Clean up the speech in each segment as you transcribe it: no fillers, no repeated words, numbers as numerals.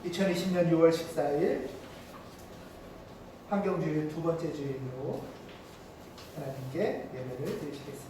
2020년 6월 14일 환경주일 두 번째 주일로 하나님께 예배를 드리시겠습니다.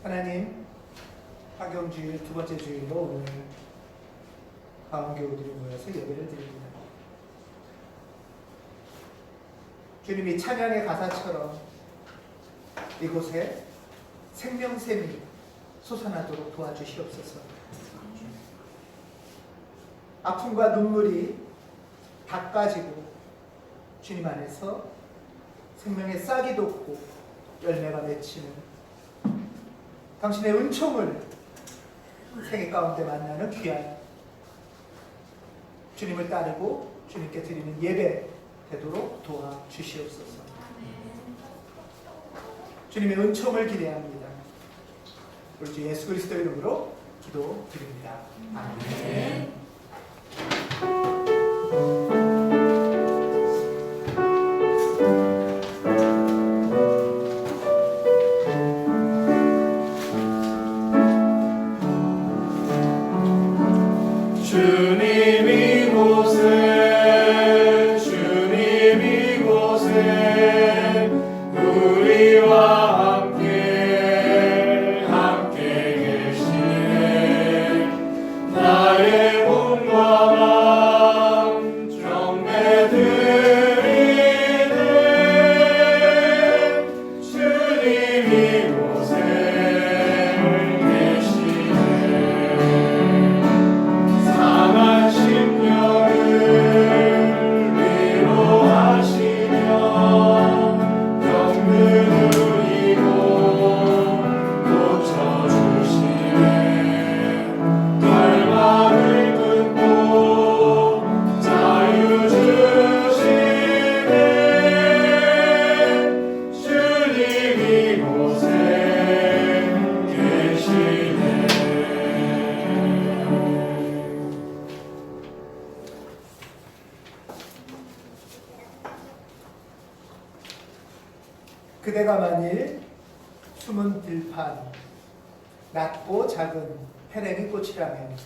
하나님, 환경주일 두 번째 주일로 오늘 가운교우들이 모여서 예배를 드립니다. 주님이 찬양의 가사처럼 이곳에 생명샘이 솟아나도록 도와주시옵소서. 아픔과 눈물이 닦아지고 주님 안에서 생명의 싹이 돋고 열매가 맺히는 당신의 은총을 생애 가운데 만나는 귀한 주님을 따르고 주님께 드리는 예배 되도록 도와주시옵소서. 주님의 은총을 기대합니다. 우리 주 예수 그리스도 이름으로 기도드립니다. 아멘. 그대가 만일 숨은 들판 낮고 작은 페랭이 꽃이라면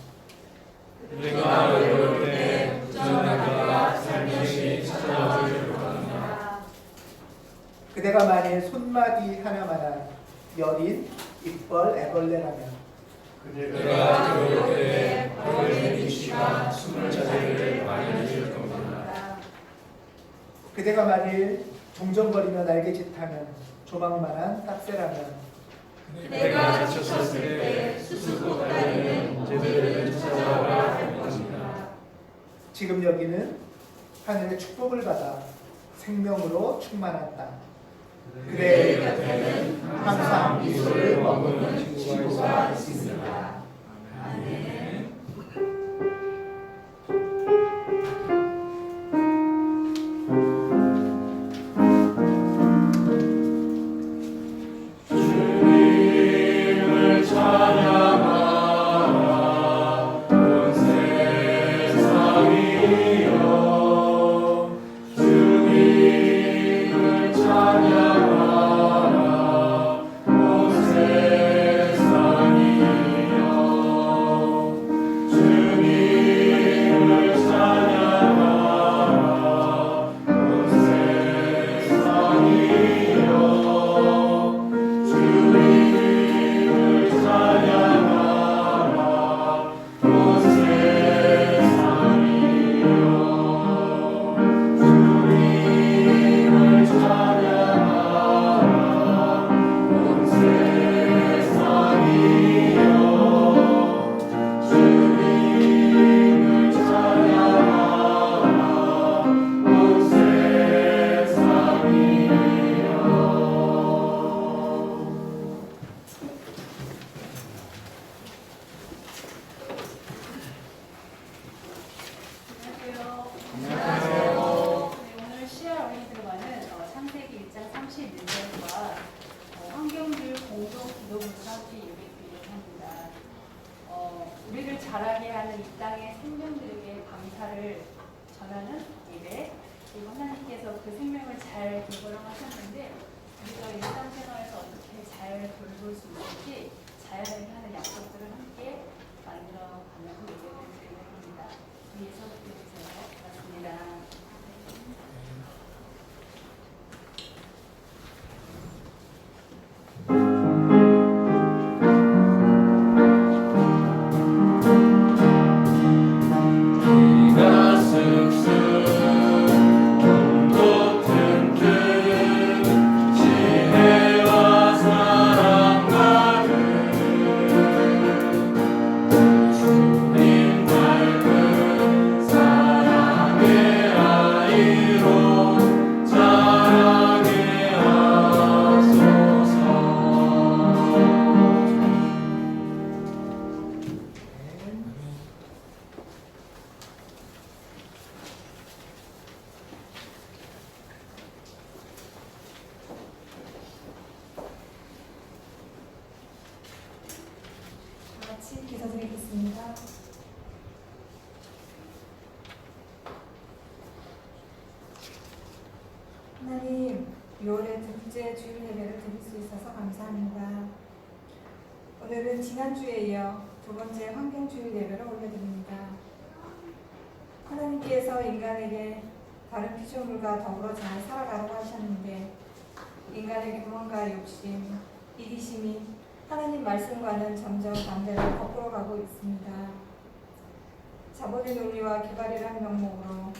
우리가 어려울 때 부전하기가 살며시 찾아와 주길 바랍니다. 그대가 만일 손마디 하나만한 여린 이뻘 애벌레라면 그대가 어려울 때 어린 이씨가 숨을 자리를 마련해 줄 겁니다. 그대가 만일 종종거리며 날개짓하면 조망만한 딱새라면 그대가 지쳤을 때 수수고 달리는 제들을 찾아와 할 것입니다. 지금 여기는 하늘의 축복을 받아 생명으로 충만한 땅. 그대의 곁에는 항상 미소를 머무는 친구가 있습니다. 아멘. 찬양하라 온 세상 주를 자라게 하는 이 땅의 생명들에게 감사를 전하는 예배, 그리고 하나님께서 그 생명을 잘 돌보라고 하셨는데 우리가 일상생활에서 어떻게 잘 돌볼 수 있을지 자연에게 하는 약속들을 함께 만들어가면서 예배를 드리려 합니다. 위에서 드리세요. 고맙습니다. 같이 기도드리겠습니다. 하나님, 6월의 둘째 주일 예배를 드릴 수 있어서 감사합니다. 오늘은 지난주에 이어 두 번째 환경주일 예배를 올려드립니다. 하나님께서 인간에게 다른 피조물과 더불어 잘 살아가라고 하셨는데 인간의 교만과 욕심, 이기심이 하나님 말씀과는 점점 반대로 거꾸로 가고 있습니다. 자본의 논리와 개발이라는 명목으로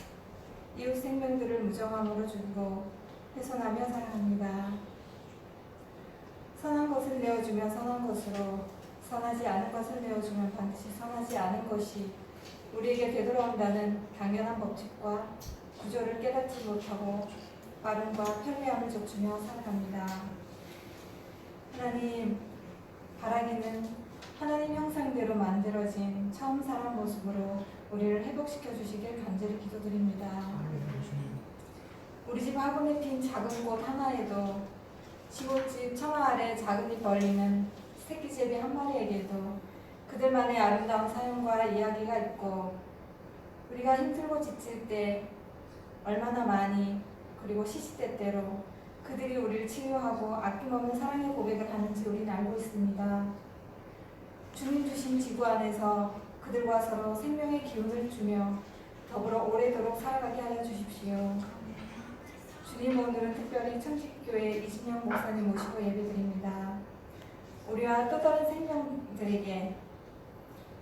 이웃 생명들을 무정함으로 죽이고 훼손하며 살아갑니다. 선한 것을 내어주면 선한 것으로, 선하지 않은 것을 내어주면 반드시 선하지 않은 것이 우리에게 되돌아온다는 당연한 법칙과 구조를 깨닫지 못하고 빠름과 편리함을 좇으며 살아갑니다. 하나님, 바라기는 하나님 형상대로 만들어진 처음 사람 모습으로 우리를 회복시켜 주시길 간절히 기도드립니다. 우리 집 화분에 핀 작은 꽃 하나에도 시골집 처마 아래 작은 잎 벌리는 새끼제비 한 마리에게도 그들만의 아름다운 사연과 이야기가 있고 우리가 힘들고 지칠 때 얼마나 많이 그리고 시시때때로 그들이 우리를 치유하고 아낌없는 사랑의 고백을 하는지 우리는 알고 있습니다. 주님 주신 지구 안에서 그들과 서로 생명의 기운을 주며 더불어 오래도록 살아가게 하여 주십시오. 주님, 오늘은 특별히 청식교회 이진영 목사님 모시고 예배드립니다. 우리와 또 다른 생명들에게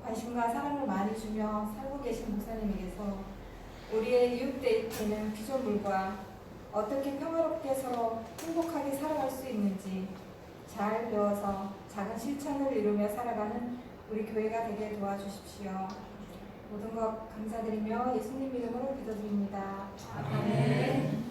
관심과 사랑을 많이 주며 살고 계신 목사님에게서 우리의 이웃되는 피조물과 어떻게 평화롭게 서로 행복하게 살아갈 수 있는지 잘 배워서 작은 실천을 이루며 살아가는 우리 교회가 되게 도와주십시오. 모든 것 감사드리며 예수님 이름으로 기도드립니다. 아멘.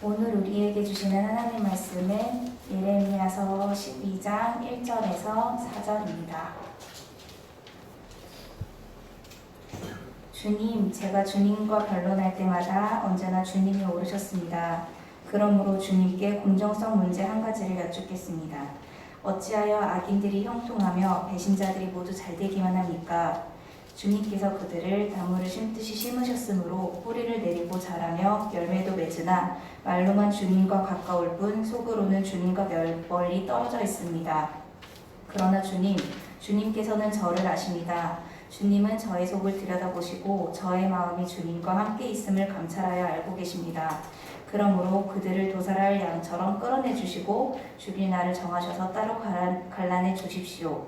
오늘 우리에게 주시는 하나님 말씀은 예레미야서 12장 1절에서 4절입니다. 주님, 제가 주님과 변론할 때마다 언제나 주님이 오르셨습니다. 그러므로 주님께 공정성 문제 한 가지를 여쭙겠습니다. 어찌하여 악인들이 형통하며 배신자들이 모두 잘되기만 합니까? 주님께서 그들을 나무를 심듯이 심으셨으므로 뿌리를 내리고 자라며 열매도 맺으나 말로만 주님과 가까울 뿐 속으로는 주님과 멀리 떨어져 있습니다. 그러나 주님께서는 저를 아십니다. 주님은 저의 속을 들여다보시고 저의 마음이 주님과 함께 있음을 감찰하여 알고 계십니다. 그러므로 그들을 도살할 양처럼 끌어내 주시고 죽일 날을 정하셔서 따로 갈라내 주십시오.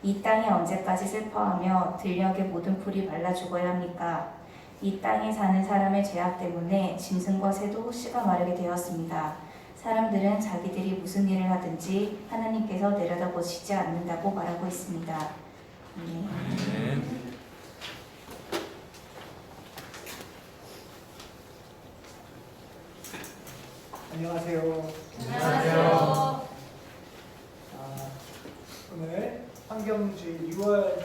이 땅이 언제까지 슬퍼하며 들녘의 모든 풀이 말라 죽어야 합니까? 이 땅에 사는 사람의 죄악 때문에 짐승과 새도 씨가 마르게 되었습니다. 사람들은 자기들이 무슨 일을 하든지 하나님께서 내려다보시지 않는다고 말하고 있습니다. 아멘. 안녕하세요. 안녕하세요. 오늘 환경주의 6월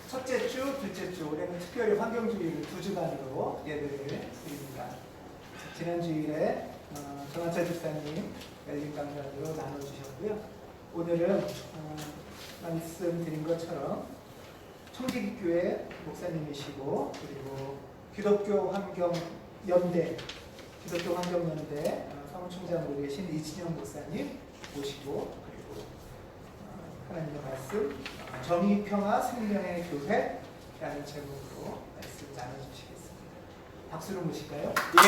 첫째 주, 둘째 주, 올해는 특별히 환경주의를 2주간으로 예배를 드립니다. 지난 주일에 정한철 집사님 열린 강단으로 나눠주셨고요. 오늘은 말씀드린 것처럼 청지기교회 목사님이시고 그리고 기독교환경연대 사무총장으로 계신 이진영 목사님 모시고 그리고 하나님의 말씀 정의, 평화, 생명의 교회라는 제목으로 말씀 나눠주시겠습니다. 박수로 모실까요? 예, 그렇게.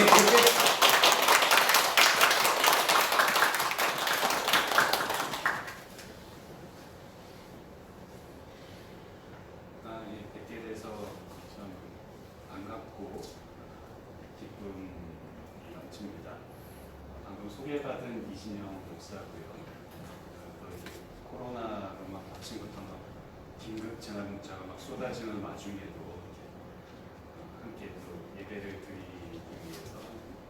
뵙게 돼서 참 반갑고 기쁨이 넘칩니다. 방금 소개받은 이진영 목사고요. 또 코로나로 막 아침부터 막 긴급 재난 문자가 막 쏟아지는 와중에도 함께 또 예배를 드리기 위해서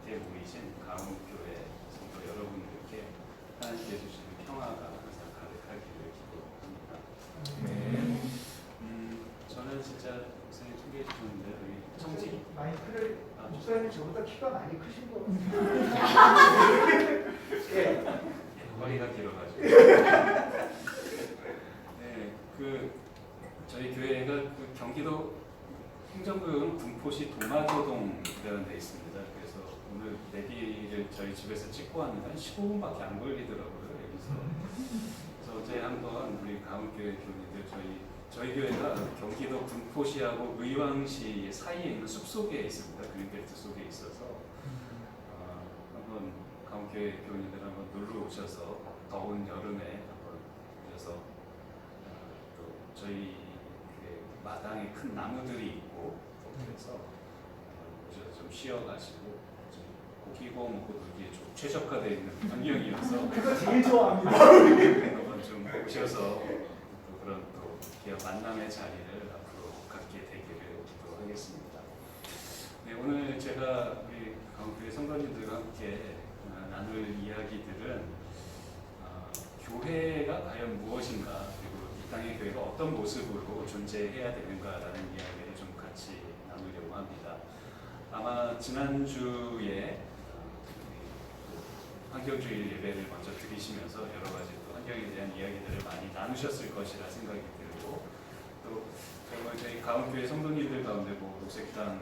밑에 모이신 가운교회 성도 여러분들께 하나님께 주시는 평화가 항상 가득하기를 기도합니다. 저는 진짜 목사님 소개해 주셨는데 여기 청지 마이크를 목사님 저보다 키가 많이 크신 거 예. 머리가 길어가지고 네, 저희 교회가 경기도 행정구역은 군포시 도마교동이라는 데 있습니다. 그래서 오늘 내비를 저희 집에서 찍고 왔는데 한 15분밖에 안 걸리더라고요. 여기서 그래서 어제 한번 우리 가운교회 교인들 저희 교회가 경기도 군포시하고 의왕시 사이에 있는 숲속에 있습니다. 그린벨트 속에 있어서 한번 가운교회 교인들 한번 놀러 오셔서 더운 여름에 한번 오셔서 또 저희 마당에 큰 나무들이 있고 그래서 오셔서 좀 쉬어가시고 고기 구워 먹고 놀기에 좀 최적화되어 있는 환경이어서 그거 제일 좋아합니다. 한번 좀 오셔서 또 그런 또 만남의 자리를 앞으로 갖게 되기를 기도하겠습니다. 네, 오늘 제가 우리 가운데 성도님들과 함께 나눌 이야기들은 교회가 과연 무엇인가 그리고 이 땅의 교회가 어떤 모습으로 존재해야 되는가라는 이야기를 좀 같이 나누려고 합니다. 아마 지난주에 환경주의 예배를 먼저 드리시면서 여러 가지 또 환경에 대한 이야기들을 많이 나누셨을 것이라 생각이 들고 또 정말 저희 가운교회 성도님들 가운데 녹색당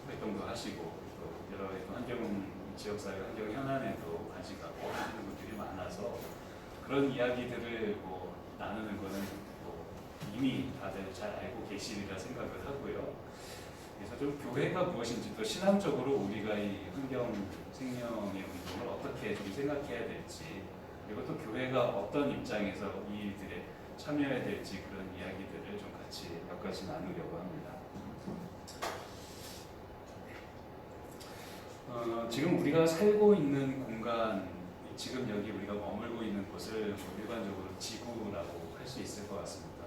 활동도 하시고 또 여러 가지 환경 지역사회 환경 현안에도 관심 갖고 하시는 분들이 많아서 그런 이야기들을 나누는 거는 이미 다들 잘 알고 계시리라 생각을 하고요. 그래서 좀 교회가 무엇인지 또 신앙적으로 우리가 이 환경 생명의 운동을 어떻게 좀 생각해야 될지 그리고 또 교회가 어떤 입장에서 이 일들에 참여해야 될지 그런 이야기들을 좀 같이 몇 가지 나누려고 합니다. 지금 우리가 살고 있는 공간, 지금 여기 우리가 머물고 있는 곳을 일반적으로 지구라고 할 수 있을 것 같습니다.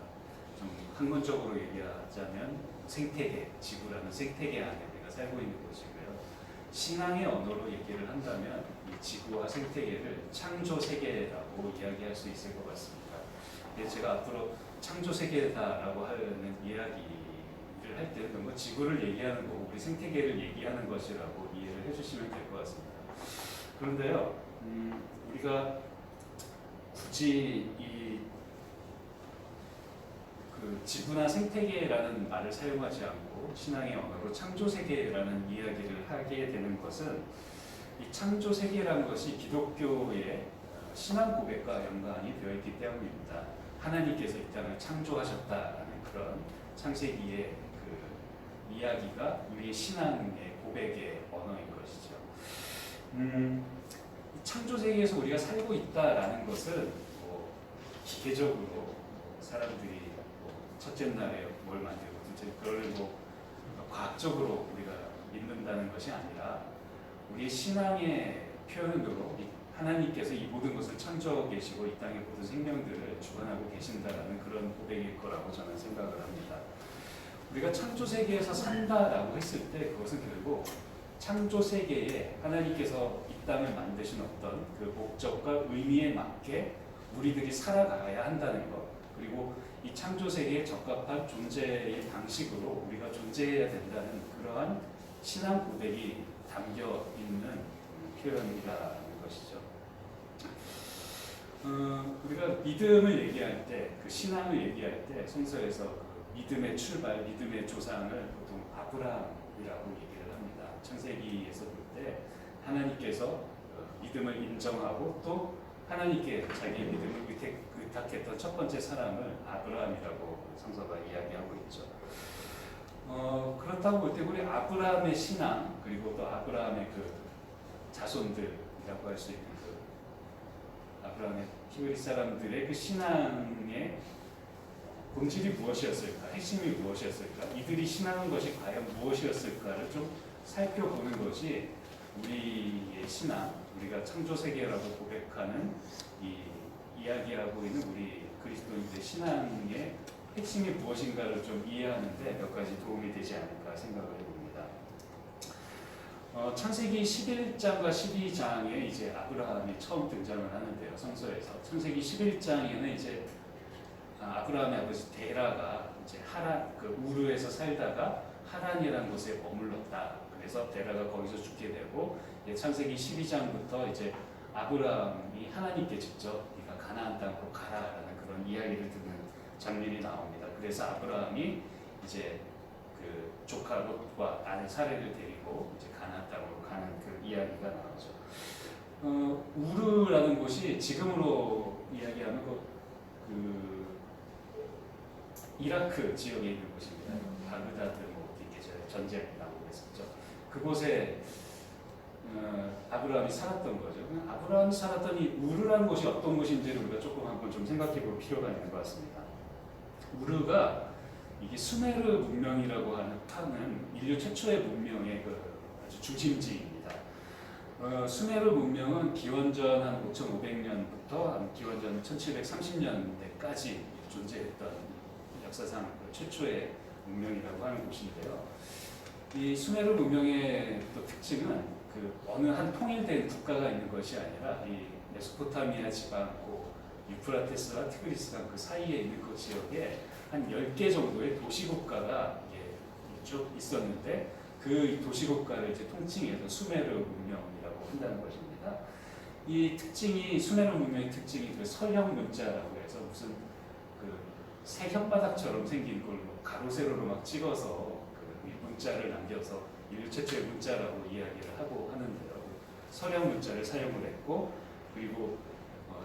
좀 학문적으로 얘기하자면 생태계, 지구라는 생태계 안에 우리가 살고 있는 곳이고요. 신앙의 언어로 얘기를 한다면 이 지구와 생태계를 창조 세계라고 이야기할 수 있을 것 같습니다. 제가 앞으로 창조 세계다라고 하는 이야기를 할 때는 지구를 얘기하는 거고 우리 생태계를 얘기하는 것이라고 이해를 해주시면 될 것 같습니다. 그런데요, 우리가 굳이 지구나 생태계라는 말을 사용하지 않고 신앙의 언어로 창조세계라는 이야기를 하게 되는 것은 이 창조세계라는 것이 기독교의 신앙 고백과 연관이 되어 있기 때문입니다. 하나님께서 이 땅을 창조하셨다라는 그런 창세기의 그 이야기가 우리의 신앙의 고백의 언어인 것이죠. 창조 세계에서 우리가 살고 있다라는 것은 뭐 기계적으로 사람들이 뭐 첫째 날에 뭘 만들고 둘째 그걸 뭐 과학적으로 우리가 믿는다는 것이 아니라 우리의 신앙의 표현으로 하나님께서 이 모든 것을 창조하고 계시고 이 땅의 모든 생명들을 주관하고 계신다라는 그런 고백일 거라고 저는 생각을 합니다. 우리가 창조 세계에서 산다라고 했을 때 그것은 결국 창조 세계에 하나님께서 이 땅을 만드신 어떤 그 목적과 의미에 맞게 우리들이 살아가야 한다는 것, 그리고 이 창조 세계에 적합한 존재의 방식으로 우리가 존재해야 된다는 그러한 신앙 고백이 담겨 있는 표현이라는 것이죠. 우리가 믿음을 얘기할 때, 그 신앙을 얘기할 때 성서에서 그 믿음의 출발, 믿음의 조상을 보통 아브라함이라고 얘기를 합니다. 창세기에서 볼 때 하나님께서 믿음을 인정하고 또 하나님께 자기의 믿음을 의탁했던 첫 번째 사람을 아브라함이라고 성서가 이야기하고 있죠. 그렇다고 볼 때 우리 아브라함의 신앙, 그리고 또 아브라함의 그 자손들이라고 할 수 있는 그 아브라함의 히브리 사람들의 그 신앙의 본질이 무엇이었을까, 핵심이 무엇이었을까, 이들이 신앙한 것이 과연 무엇이었을까를 좀 살펴보는 것이 우리의 신앙, 우리가 창조세계라고 고백하는 이 이야기하고 있는 우리 그리스도인들의 신앙의 핵심이 무엇인가를 좀 이해하는데 몇 가지 도움이 되지 않을까 생각을 해봅니다. 창세기 11장과 12장에 이제 아브라함이 처음 등장을 하는데요, 성서에서. 창세기 11장에는 이제 아브라함의 아버지 데라가 이제 하란, 그 우르에서 살다가 하란이라는 곳에 머물렀다. 그래서 데라가 거기서 죽게 되고, 창세기 12장부터 이제 아브라함이 하나님께 직접 네가 가나안 땅으로 가라라는 그런 이야기를 듣는 장면이 나옵니다. 그래서 아브라함이 이제 그 조카 롯과 아내 사레를 데리고 이제 가나안 땅으로 가는 그 이야기가 나오죠. 우르라는 곳이 지금으로 이야기하는 그 이라크 지역에 있는 곳입니다. 바그다드 뭐 이렇게 전쟁 나고 그랬었죠. 그곳에 아브라함이 살았던 거죠. 아브라함이 살았던 이 우르라는 곳이 어떤 곳인지를 우리가 조금 한번 좀 생각해 볼 필요가 있는 것 같습니다. 우르가 이게 수메르 문명이라고 하는 인류 최초의 문명의 그 아주 중심지입니다. 수메르 문명은 기원전 한 5,500년부터 한 기원전 1730년대까지 존재했던 역사상 최초의 문명이라고 하는 곳인데요. 이 수메르 문명의 또 특징은 그 어느 한 통일된 국가가 있는 것이 아니라 이 메소포타미아 지방, 유프라테스와 티그리스강 그 사이에 있는 그 지역에 한 10개 정도의 도시국가가 쭉 있었는데 그 도시국가를 이제 통칭해서 수메르 문명이라고 한다는 것입니다. 이 특징이, 수메르 문명의 특징이 그 설형 문자라고 해서 무슨 그 새 혓바닥처럼 생긴 걸 가로 세로로 막 찍어서 그 문자를 남겨서 인류 최초의 문자라고 이야기를 하고 하는데요. 설형 문자를 사용을 했고, 그리고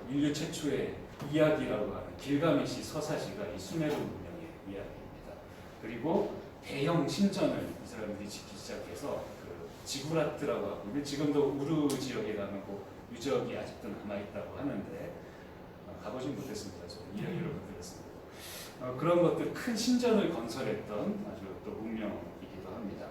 인류 최초의 이야기라고 하는 길가메시 서사시가 이 수메르 문명의 이야기입니다. 그리고 대형 신전을 이 사람들이 짓기 시작해서 그 지구라트라고 하고, 지금도 우르 지역에 가면 그 유적이 아직도 남아있다고 하는데 가보진 못했습니다. 저는 이야기를 못 들었습니다. 그런 것들, 큰 신전을 건설했던 아주 또 문명이기도 합니다.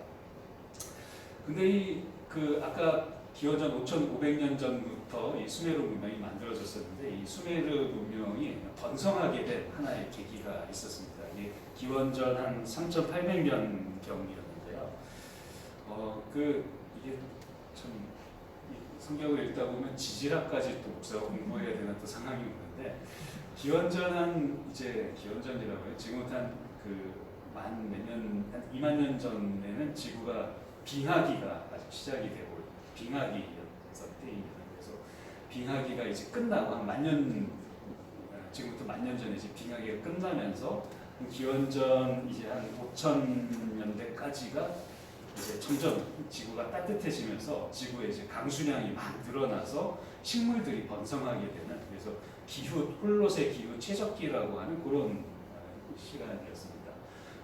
근데 이 그 아까 기원전 5,500년 전부터 이 수메르 문명이 만들어졌었는데, 이 수메르 문명이 번성하게 된 하나의 계기가 있었습니다. 이게 기원전 한 3,800년 경이었는데요. 이게 참 성경을 읽다 보면 지지라까지 또 목사가 공부해야 되는 또 상황이 오는데, 기원전이라고 해요. 지금부터 한 2만 년 전에는 지구가 빙하기가 아직 시작이 되고, 빙하기였던 때입니다. 그래서 빙하기가 이제 끝나고 한 10,000년, 지금부터 10,000년 전에 이제 빙하기가 끝나면서 기원전 이제 한 5,000년대까지가 이제 점점 지구가 따뜻해지면서 지구에 이제 강수량이 막 늘어나서 식물들이 번성하게 되는, 그래서 홀롯의 기후 최적기라고 하는 그런 시간이었습니다.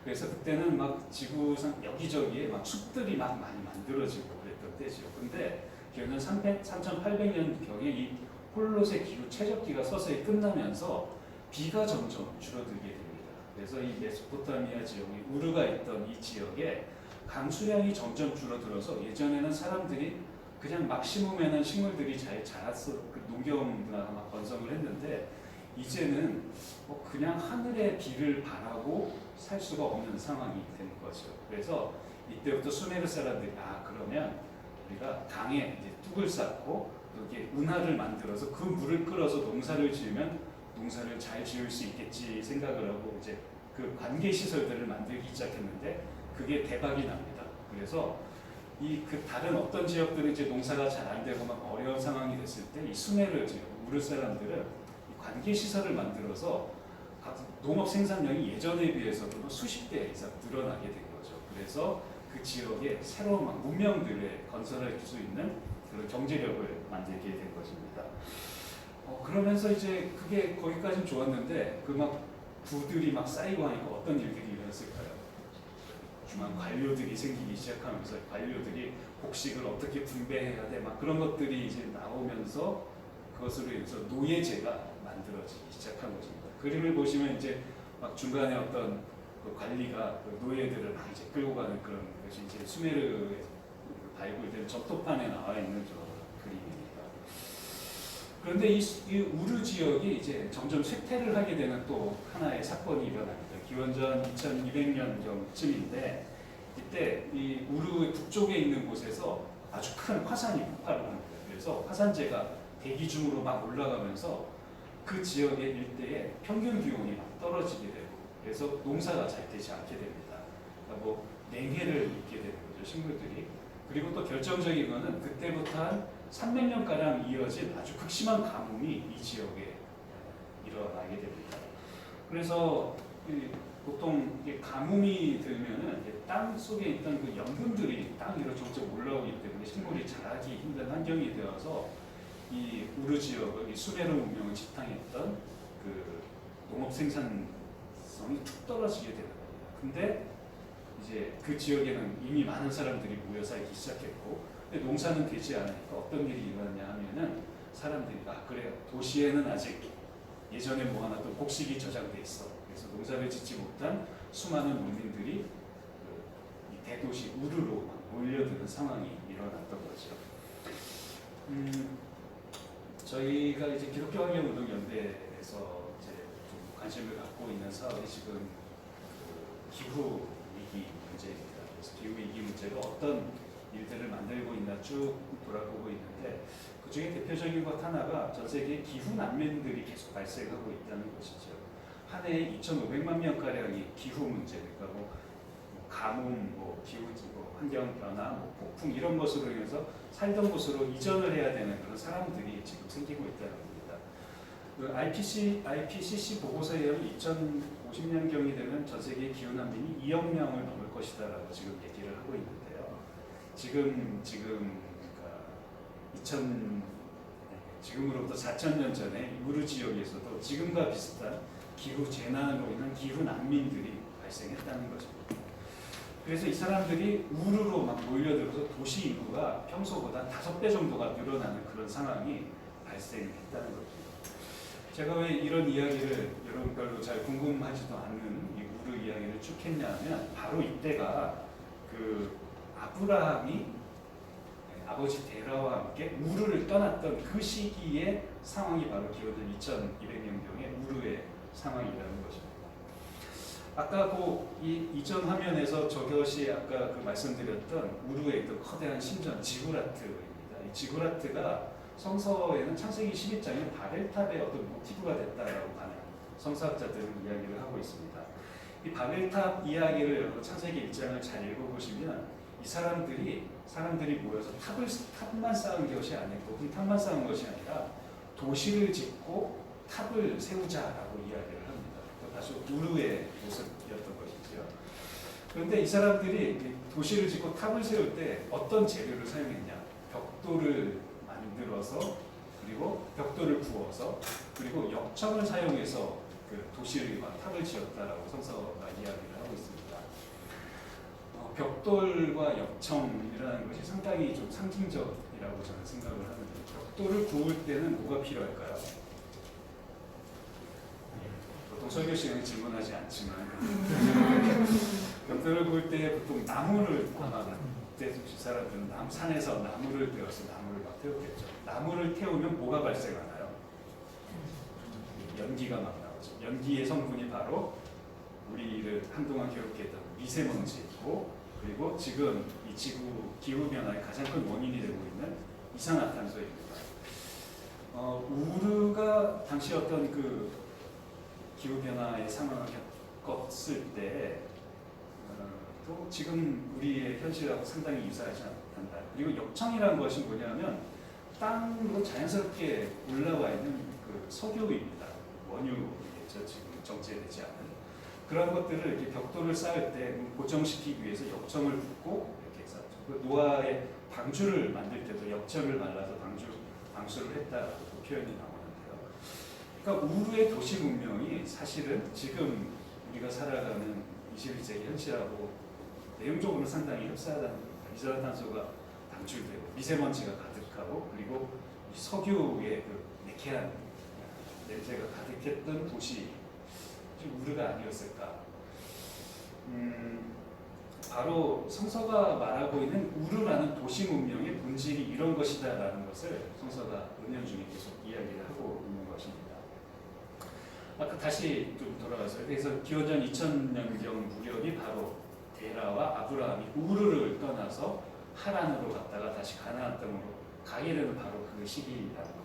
그래서 그때는 막 지구상 여기저기에 막 숲들이 막 많이 만들어지고 그랬던 때죠. 근데 기원전 3800년경에 이 홀롯의 기후 최적기가 서서히 끝나면서 비가 점점 줄어들게 됩니다. 그래서 이 메소포타미아 지역이 우르가 있던 이 지역에 강수량이 점점 줄어들어서 예전에는 사람들이 그냥 막 심으면은 식물들이 잘 자랐어, 그 농경 문화가 막 번성을 했는데 이제는 그냥 하늘의 비를 바라고 살 수가 없는 상황이 된 거죠. 그래서 이때부터 수메르 사람들이 그러면 우리가 강에 이제 뚝을 쌓고 이렇게 운하를 만들어서 그 물을 끌어서 농사를 지으면 농사를 잘 지을 수 있겠지 생각을 하고 이제 그 관계 시설들을 만들기 시작했는데 그게 대박이 납니다. 그래서 이 그 다른 어떤 지역들은 이제 농사가 잘 안 되고 막 어려운 상황이 됐을 때 이 수메르 지역, 우르 사람들은 이 관계 시설을 만들어서 농업 생산량이 예전에 비해서도 수십 배 이상 늘어나게 된 거죠. 그래서 그 지역에 새로운 막 문명들을 건설할 수 있는 그런 경제력을 만들게 된 것입니다. 그러면서 이제 그게 거기까지는 좋았는데 그 막 부들이 막 쌓이고 하니까 어떤 일들이 일어났을까요? 중앙 관료들이 생기기 시작하면서 관료들이 곡식을 어떻게 분배해야 돼 막 그런 것들이 이제 나오면서 그것으로 인해서 노예제가 만들어지기 시작한 것입니다. 그림을 보시면 이제 막 중간에 어떤 그 관리가 그 노예들을 막 이제 끌고 가는 그런 것이 이제 수메르에 발굴된 적토판에 나와 있는 저 그림입니다. 그런데 이 우르 지역이 이제 점점 쇠퇴를 하게 되는 또 하나의 사건이 일어납니다. 기원전 2200년경쯤인데 이때 이 우르 북쪽에 있는 곳에서 아주 큰 화산이 폭발을 합니다. 그래서 화산재가 대기 중으로 막 올라가면서 그 지역의 일대에 평균 기온이 막 떨어지게 되고 그래서 농사가 잘 되지 않게 됩니다. 그러니까 뭐 냉해를 입게 되는 거죠, 식물들이. 그리고 또 결정적인 거는 그때부터 한 300년가량 이어진 아주 극심한 가뭄이 이 지역에 일어나게 됩니다. 그래서 보통 가뭄이 들면은 땅 속에 있던 그 염분들이 땅 위로 점점 올라오기 때문에 식물이 자라기 힘든 환경이 되어서 이 우르 지역의 이 수메르 문명을 지탱했던 그 농업 생산성이 툭 떨어지게 되는 겁니다. 근데 이제 그 지역에는 이미 많은 사람들이 모여 살기 시작했고 근데 농사는 되지 않으니까 어떤 일이 일어났냐 하면은 사람들이 그래요. 도시에는 아직 예전에 모아놨던 곡식이 저장돼 있어. 그래서 농사를 짓지 못한 수많은 농민들이 이 대도시 우르로 막 몰려드는 상황이 일어났던 거죠. 저희가 이제 기독교 환경운동연대에서 이제 좀 관심을 갖고 있는 사업이 지금 그 기후 위기 문제입니다. 그래서 기후 위기 문제가 어떤 일들을 만들고 있나 쭉 돌아보고 있는데 그 중에 대표적인 것 하나가 전 세계 기후 난민들이 계속 발생하고 있다는 것이죠. 한 해에 2,500만 명가량이 기후 문제, 그러니까 뭐 가뭄, 뭐 기후, 뭐 환경 변화, 뭐 폭풍 이런 것으로 인해서 살던 곳으로 이전을 해야 되는 그런 사람들이 지금 생기고 있다는 겁니다. 그 IPCC 보고서에 의하면 2050년경이 되면 전 세계 기후 난민이 2억 명을 넘을 것이다라고 지금 얘기를 하고 있는데요. 지금으로부터 4,000년 전에 우르 지역에서도 지금과 비슷한 기후 재난으로 인한 기후 난민들이 발생했다는 것입니다. 그래서 이 사람들이 우르로 막 몰려들어서 도시 인구가 평소보다 5배 정도가 늘어나는 그런 상황이 발생했다는 겁니다. 제가 왜 이런 이야기를 여러분 별로 잘 궁금하지도 않는 이 우르 이야기를 쭉 했냐면 바로 이때가 그 아브라함이 아버지 데라와 함께 우르를 떠났던 그 시기의 상황이 바로 기원전 2200년경의 우르의 상황이라는 것입니다. 아까 이 이전 화면에서 저것이 아까 그 말씀드렸던 우르에 있던 커다란 신전 지구라트입니다. 이 지구라트가 성서에는 창세기 12장에 바벨탑의 어떤 모티브가 됐다라고 하는 성서학자들은 이야기를 하고 있습니다. 이 바벨탑 이야기를 창세기 1장을 잘 읽어보시면 이 사람들이 모여서 탑만 쌓은 것이 아니고 탑만 쌓은 것이 아니라 도시를 짓고 탑을 세우자라고 이야기를 합니다. 다시 우르의 모습이었던 것이죠. 그런데 이 사람들이 도시를 짓고 탑을 세울 때 어떤 재료를 사용했냐? 벽돌을 만들어서 그리고 벽돌을 구워서 그리고 역청을 사용해서 그 도시를 탑을 지었다라고 성서가 이야기를 하고 있습니다. 벽돌과 역청이라는 것이 상당히 좀 상징적이라고 저는 생각을 하는데, 벽돌을 구울 때는 뭐가 필요할까요? 보통 설교 시간에 질문하지 않지만 벽돌을 구울 때 보통 나무를 아마 그때 사람들은 산에서 나무를 베어서 나무를 막 태웠겠죠. 나무를 태우면 뭐가 발생하나요? 연기가 막 나오죠. 연기의 성분이 바로 우리를 한동안 괴롭게 했던 미세먼지고, 그리고 지금 이 지구 기후 변화의 가장 큰 원인이 되고 있는 이산화탄소입니다. 우르가 당시 어떤 그 기후 변화의 상황을 겪었을 때, 또 지금 우리의 현실하고 상당히 유사하지 않다. 그리고 역청이라는 것이 뭐냐면 땅으로 자연스럽게 올라와 있는 그 석유입니다. 원유이겠죠. 지금 정제되지 않은 그런 것들을 이렇게 벽돌을 쌓을 때 고정시키기 위해서 역청을 붓고 이렇게 쌓죠. 그 노아의 방주를 만들 때도 역청을 말라서 방수를 했다고 표현이 나오는데요. 그러니까 우르의 도시 문명이 사실은 지금 우리가 살아가는 21세기 현실하고 내용적으로 상당히 흡사하다는 겁니다. 이산화탄소가 방출되고 미세먼지가 가득하고, 그리고 이 석유의 그 매캐한 냄새가 가득했던 도시, 우르가 아니었을까. 바로 성서가 말하고 있는 우르라는 도시 문명의 본질이 이런 것이다라는 것을 성서가 은연 중에 계속 이야기를 하고 있는 것입니다. 아까 다시 좀 돌아가서, 그래서 기원전 2000년경 무렵이 바로 데라와 아브라함이 우르를 떠나서 하란으로 갔다가 다시 가나안 땅으로 가게 되는 바로 그 시기라는 겁니다.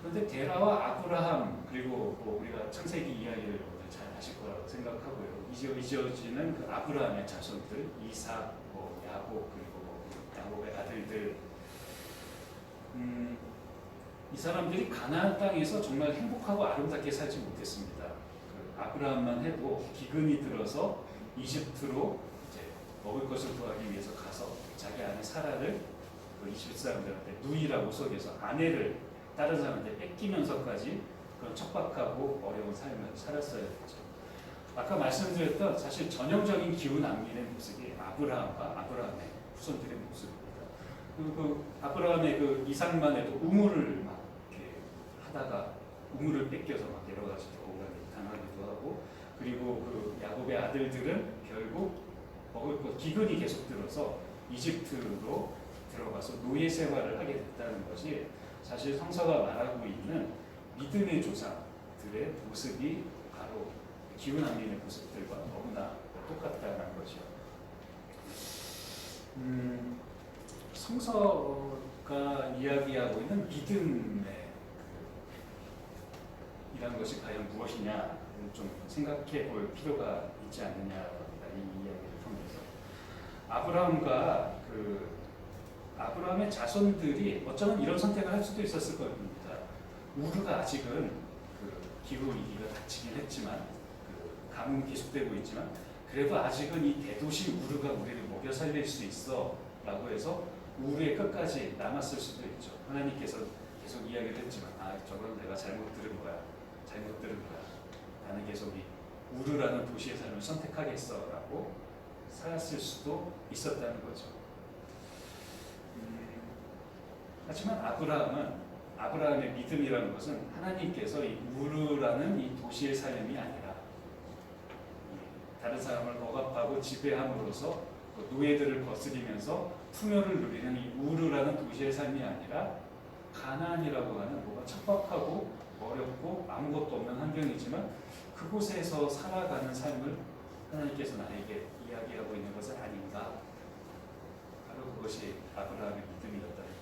그런데 데라와 아브라함, 그리고 뭐 우리가 창세기 이야기를 잘 하실 거라고 생각하고요. 이어지는 그 아브라함의 자손들, 이삭, 야곱, 그리고 야곱의 아들들, 이 사람들이 가나안 땅에서 정말 행복하고 아름답게 살지 못했습니다. 그 아브라함만 해도 기근이 들어서 이집트로 이제 먹을 것을 구하기 위해서 가서 자기 아내 사라를 그 이집트 사람들한테 누이라고 속여서 아내를 다른 사람한테 뺏기면서까지 그런 척박하고 어려운 삶을 살았어야 했죠. 아까 말씀드렸던 사실 전형적인 기후 난민의 모습이 아브라함과 아브라함의 후손들의 모습입니다. 그 아브라함의 그 이삭만 해도 우물을 막 이렇게 하다가 우물을 뺏겨서 막 여러 가지 억울하게 당하기도 하고, 그리고 그 야곱의 아들들은 결국 먹을 것 기근이 계속 들어서 이집트로 들어가서 노예 생활을 하게 됐다는 것이 사실 성서가 말하고 있는 믿음의 조상들의 모습이 바로 기후 난민의 모습들과 너무나 똑같다는 것이요. 성서가 이야기하고 있는 믿음의 이란 것이 과연 무엇이냐 좀 생각해 볼 필요가 있지 않느냐입니다. 이 이야기를 통해서 아브라함의 자손들이 어쩌면 이런 선택을 할 수도 있었을 겁니다. 우르가 아직은 그 기후 위기가 닥치긴 했지만, 그 가뭄 계속되고 있지만, 그래도 아직은 이 대도시 우르가 우리를 먹여 살릴 수 있어라고 해서 우르의 끝까지 남았을 수도 있죠. 하나님께서 계속 이야기를 했지만, 저건 내가 잘못 들은 거야. 나는 계속 이 우르라는 도시의 삶을 선택하겠어라고 살았을 수도 있었다는 거죠. 하지만 아브라함의 믿음이라는 것은 하나님께서 이 우르라는 이 도시의 삶이 아니라 다른 사람을 억압하고 지배함으로써 노예들을 거스리면서 풍요를 누리는 이 우르라는 도시의 삶이 아니라 가나안이라고 하는 뭐가 척박하고 어렵고 아무것도 없는 환경이지만 그곳에서 살아가는 삶을 하나님께서 나에게 이야기하고 있는 것은 아닌가. 바로 그것이 아브라함의 믿음이었다는 것.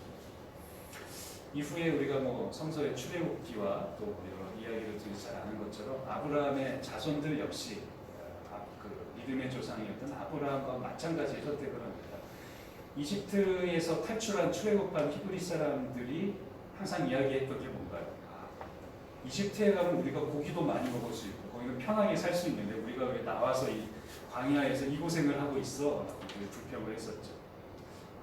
이후에 우리가 뭐 성서의 출애굽기와 또 여러 이야기를 통해서 잘 아는 것처럼 아브라함의 자손들 역시 그 믿음의 조상이었던 아브라함과 마찬가지의 선택을 합니다. 이집트에서 탈출한 출애굽한 히브리 사람들이 항상 이야기했던 게 뭔가요? 이집트에 가면 우리가 고기도 많이 먹을 수 있고 거기는 편하게 살 수 있는데 우리가 왜 나와서 이 광야에서 이 고생을 하고 있어? 라고 불평을 했었죠.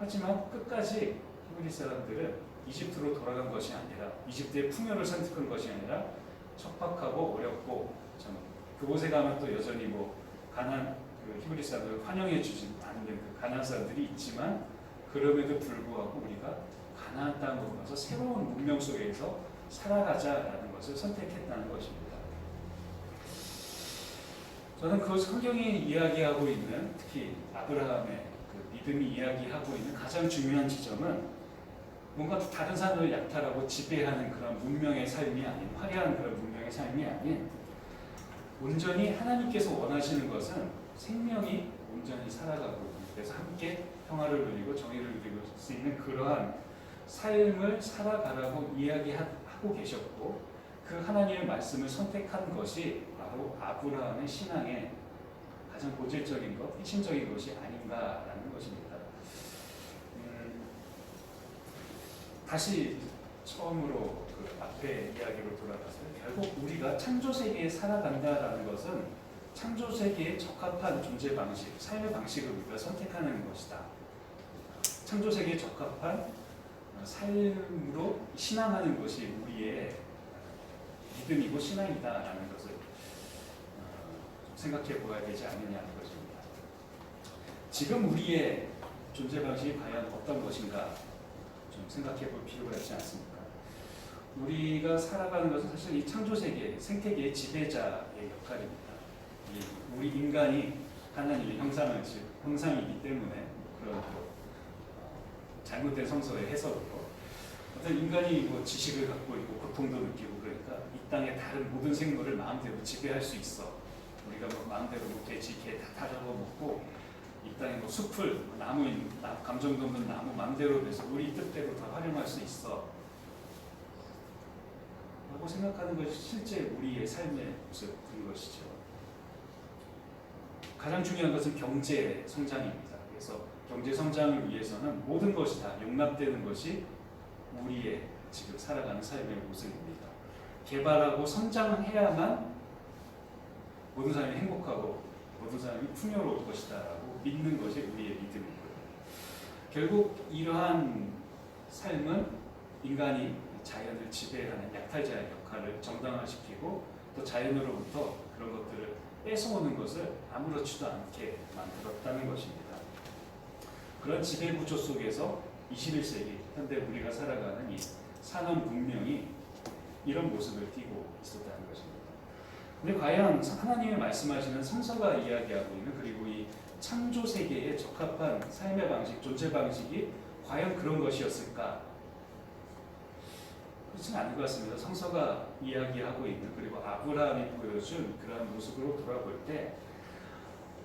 하지만 끝까지 히브리 사람들은 이집트로 돌아간 것이 아니라, 이집트의 풍요를 선택한 것이 아니라 척박하고 어렵고 참 그곳에 가면 또 여전히 뭐 그 히브리 사람들 환영해 주지 않는 그 가나안 사람들이 있지만 그럼에도 불구하고 우리가 가나안 땅으로 가서 새로운 문명 속에서 살아가자라는 것을 선택했다는 것입니다. 저는 그 성경이 이야기하고 있는 특히 아브라함의 그 믿음이 이야기하고 있는 가장 중요한 지점은 뭔가 다른 사람을 약탈하고 지배하는 그런 문명의 삶이 아닌 화려한 그런 문명의 삶이 아닌 온전히 하나님께서 원하시는 것은 생명이 온전히 살아가고 그래서 함께 평화를 누리고 정의를 누릴 수 있는 그러한 삶을 살아가라고 이야기하고 계셨고 그 하나님의 말씀을 선택한 것이 바로 아브라함의 신앙의 가장 본질적인 것, 핵심적인 것이 아닌가라는 것입니다. 다시 처음으로 그 앞에 이야기로 돌아가서 결국 우리가 창조 세계에 살아간다라는 것은 창조 세계에 적합한 존재 방식, 삶의 방식을 우리가 선택하는 것이다. 창조 세계에 적합한 삶으로 신앙하는 것이 우리의 믿음이고 신앙이다라는 것을 생각해 보아야 되지 않느냐는 것입니다. 지금 우리의 존재 방식이 과연 어떤 것인가 좀 생각해 볼 필요가 있지 않습니까? 우리가 살아가는 것은 사실 이 창조 세계, 생태계의 지배자의 역할입니다. 우리 인간이 하나님의 형상이기 때문에 그런 잘못된 성서의 해석으로 어떤 인간이 뭐 지식을 갖고 있고 고통도 느끼고 그러니까 이 땅의 다른 모든 생물을 마음대로 지배할 수 있어. 우리가 뭐 마음대로 뭐 돼지, 개 다 잡아먹고 이 땅에 뭐 숲을 나무인 감정도 없는 나무 마음대로 돼서 우리 뜻대로 다 활용할 수 있어. 라고 생각하는 것이 실제 우리의 삶의 모습인 것이죠. 가장 중요한 것은 경제 성장입니다. 그래서 경제 성장을 위해서는 모든 것이 다 용납되는 것이 우리의 지금 살아가는 삶의 모습입니다. 개발하고 성장해야만 모든 사람이 행복하고 모든 사람이 풍요로울 것이다라고 믿는 것이 우리의 믿음이고요. 결국 이러한 삶은 인간이 자연을 지배하는 약탈자의 역할을 정당화시키고 또 자연으로부터 그런 것들을 뺏어오는 것을 아무렇지도 않게 만들었다는 것입니다. 그런 지배구조 속에서 21세기 현대 우리가 살아가는 이 산업 문명이 이런 모습을 띠고 있었다는 것입니다. 근데 과연 하나님의 말씀하시는 성서가 이야기하고 있는 그리고 이 창조 세계에 적합한 삶의 방식, 존재 방식이 과연 그런 것이었을까? 그렇지는 않은 것 같습니다. 성서가 이야기하고 있는 그리고 아브라함이 보여준 그러한 모습으로 돌아볼 때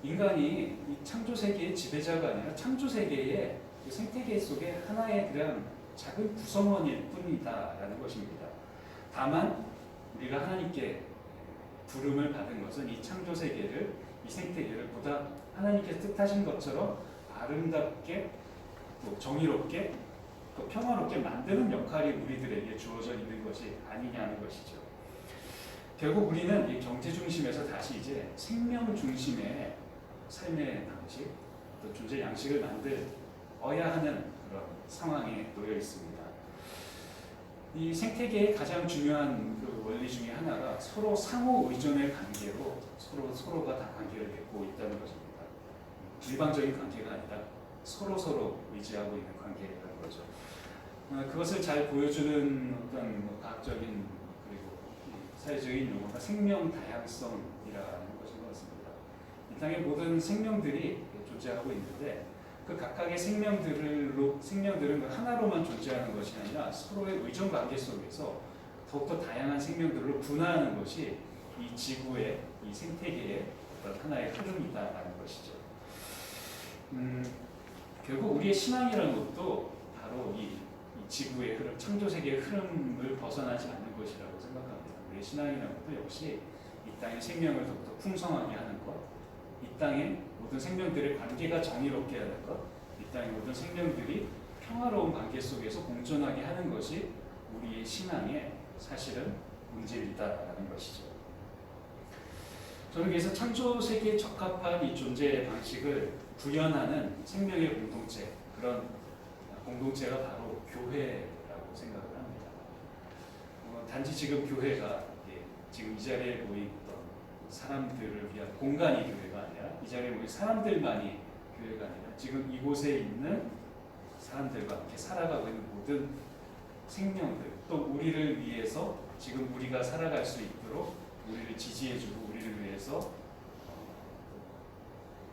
인간이 이 창조 세계의 지배자가 아니라 창조 세계의 생태계 속에 하나의 그냥 작은 구성원일 뿐이다라는 것입니다. 다만 우리가 하나님께 부름을 받은 것은 이 창조 세계를, 이 생태계를 보다 하나님께서 뜻하신 것처럼 아름답게 또 정의롭게 또 평화롭게 만드는 역할이 우리들에게 주어져 있는 것이 아니냐는 것이죠. 결국 우리는 이 경제 중심에서 다시 이제 생명 중심의 삶의 방식, 또 존재 양식을 만들어야 하는 그런 상황에 놓여 있습니다. 이 생태계의 가장 중요한 그 원리 중에 하나가 서로 상호 의존의 관계로 서로가 다 관계를 맺고 있다는 것입니다. 일방적인 관계가 아니라 서로 의지하고 있는 관계라는 거죠. 그것을 잘 보여주는 어떤 뭐 과학적인 그리고 사회적인 용어가 생명 다양성이라는 것인 것 같습니다. 이 땅의 모든 생명들이 존재하고 있는데 그 각각의 생명들은 그 하나로만 존재하는 것이 아니라 서로의 의존 관계 속에서 더욱더 다양한 생명들로 분화하는 것이 이 지구의 이 생태계의 어떤 하나의 흐름이다라는 것이죠. 결국 우리의 신앙이라는 것도 바로 이 지구의 흐름, 창조 세계의 흐름을 벗어나지 않는 것이라고 생각합니다. 우리의 신앙이라는 것도 역시 이 땅의 생명을 더욱더 풍성하게 하는 것, 이 땅의 모든 생명들의 관계가 정의롭게 하는 것, 이 땅의 모든 생명들이 평화로운 관계 속에서 공존하게 하는 것이 우리의 신앙의 사실은 본질이다라는 것이죠. 저는 그래서 창조 세계에 적합한 이 존재 방식을 구현하는 생명의 공동체, 그런 공동체가 바로 교회라고 생각을 합니다. 단지 지금 교회가 지금 이 자리에 모인 어떤 사람들을 위한 공간이 교회가 아니라 이 자리에 모인 사람들만이 교회가 아니라 지금 이곳에 있는 사람들과 함께 살아가고 있는 모든 생명들 또 우리를 위해서 지금 우리가 살아갈 수 있도록 우리를 지지해주고 우리를 위해서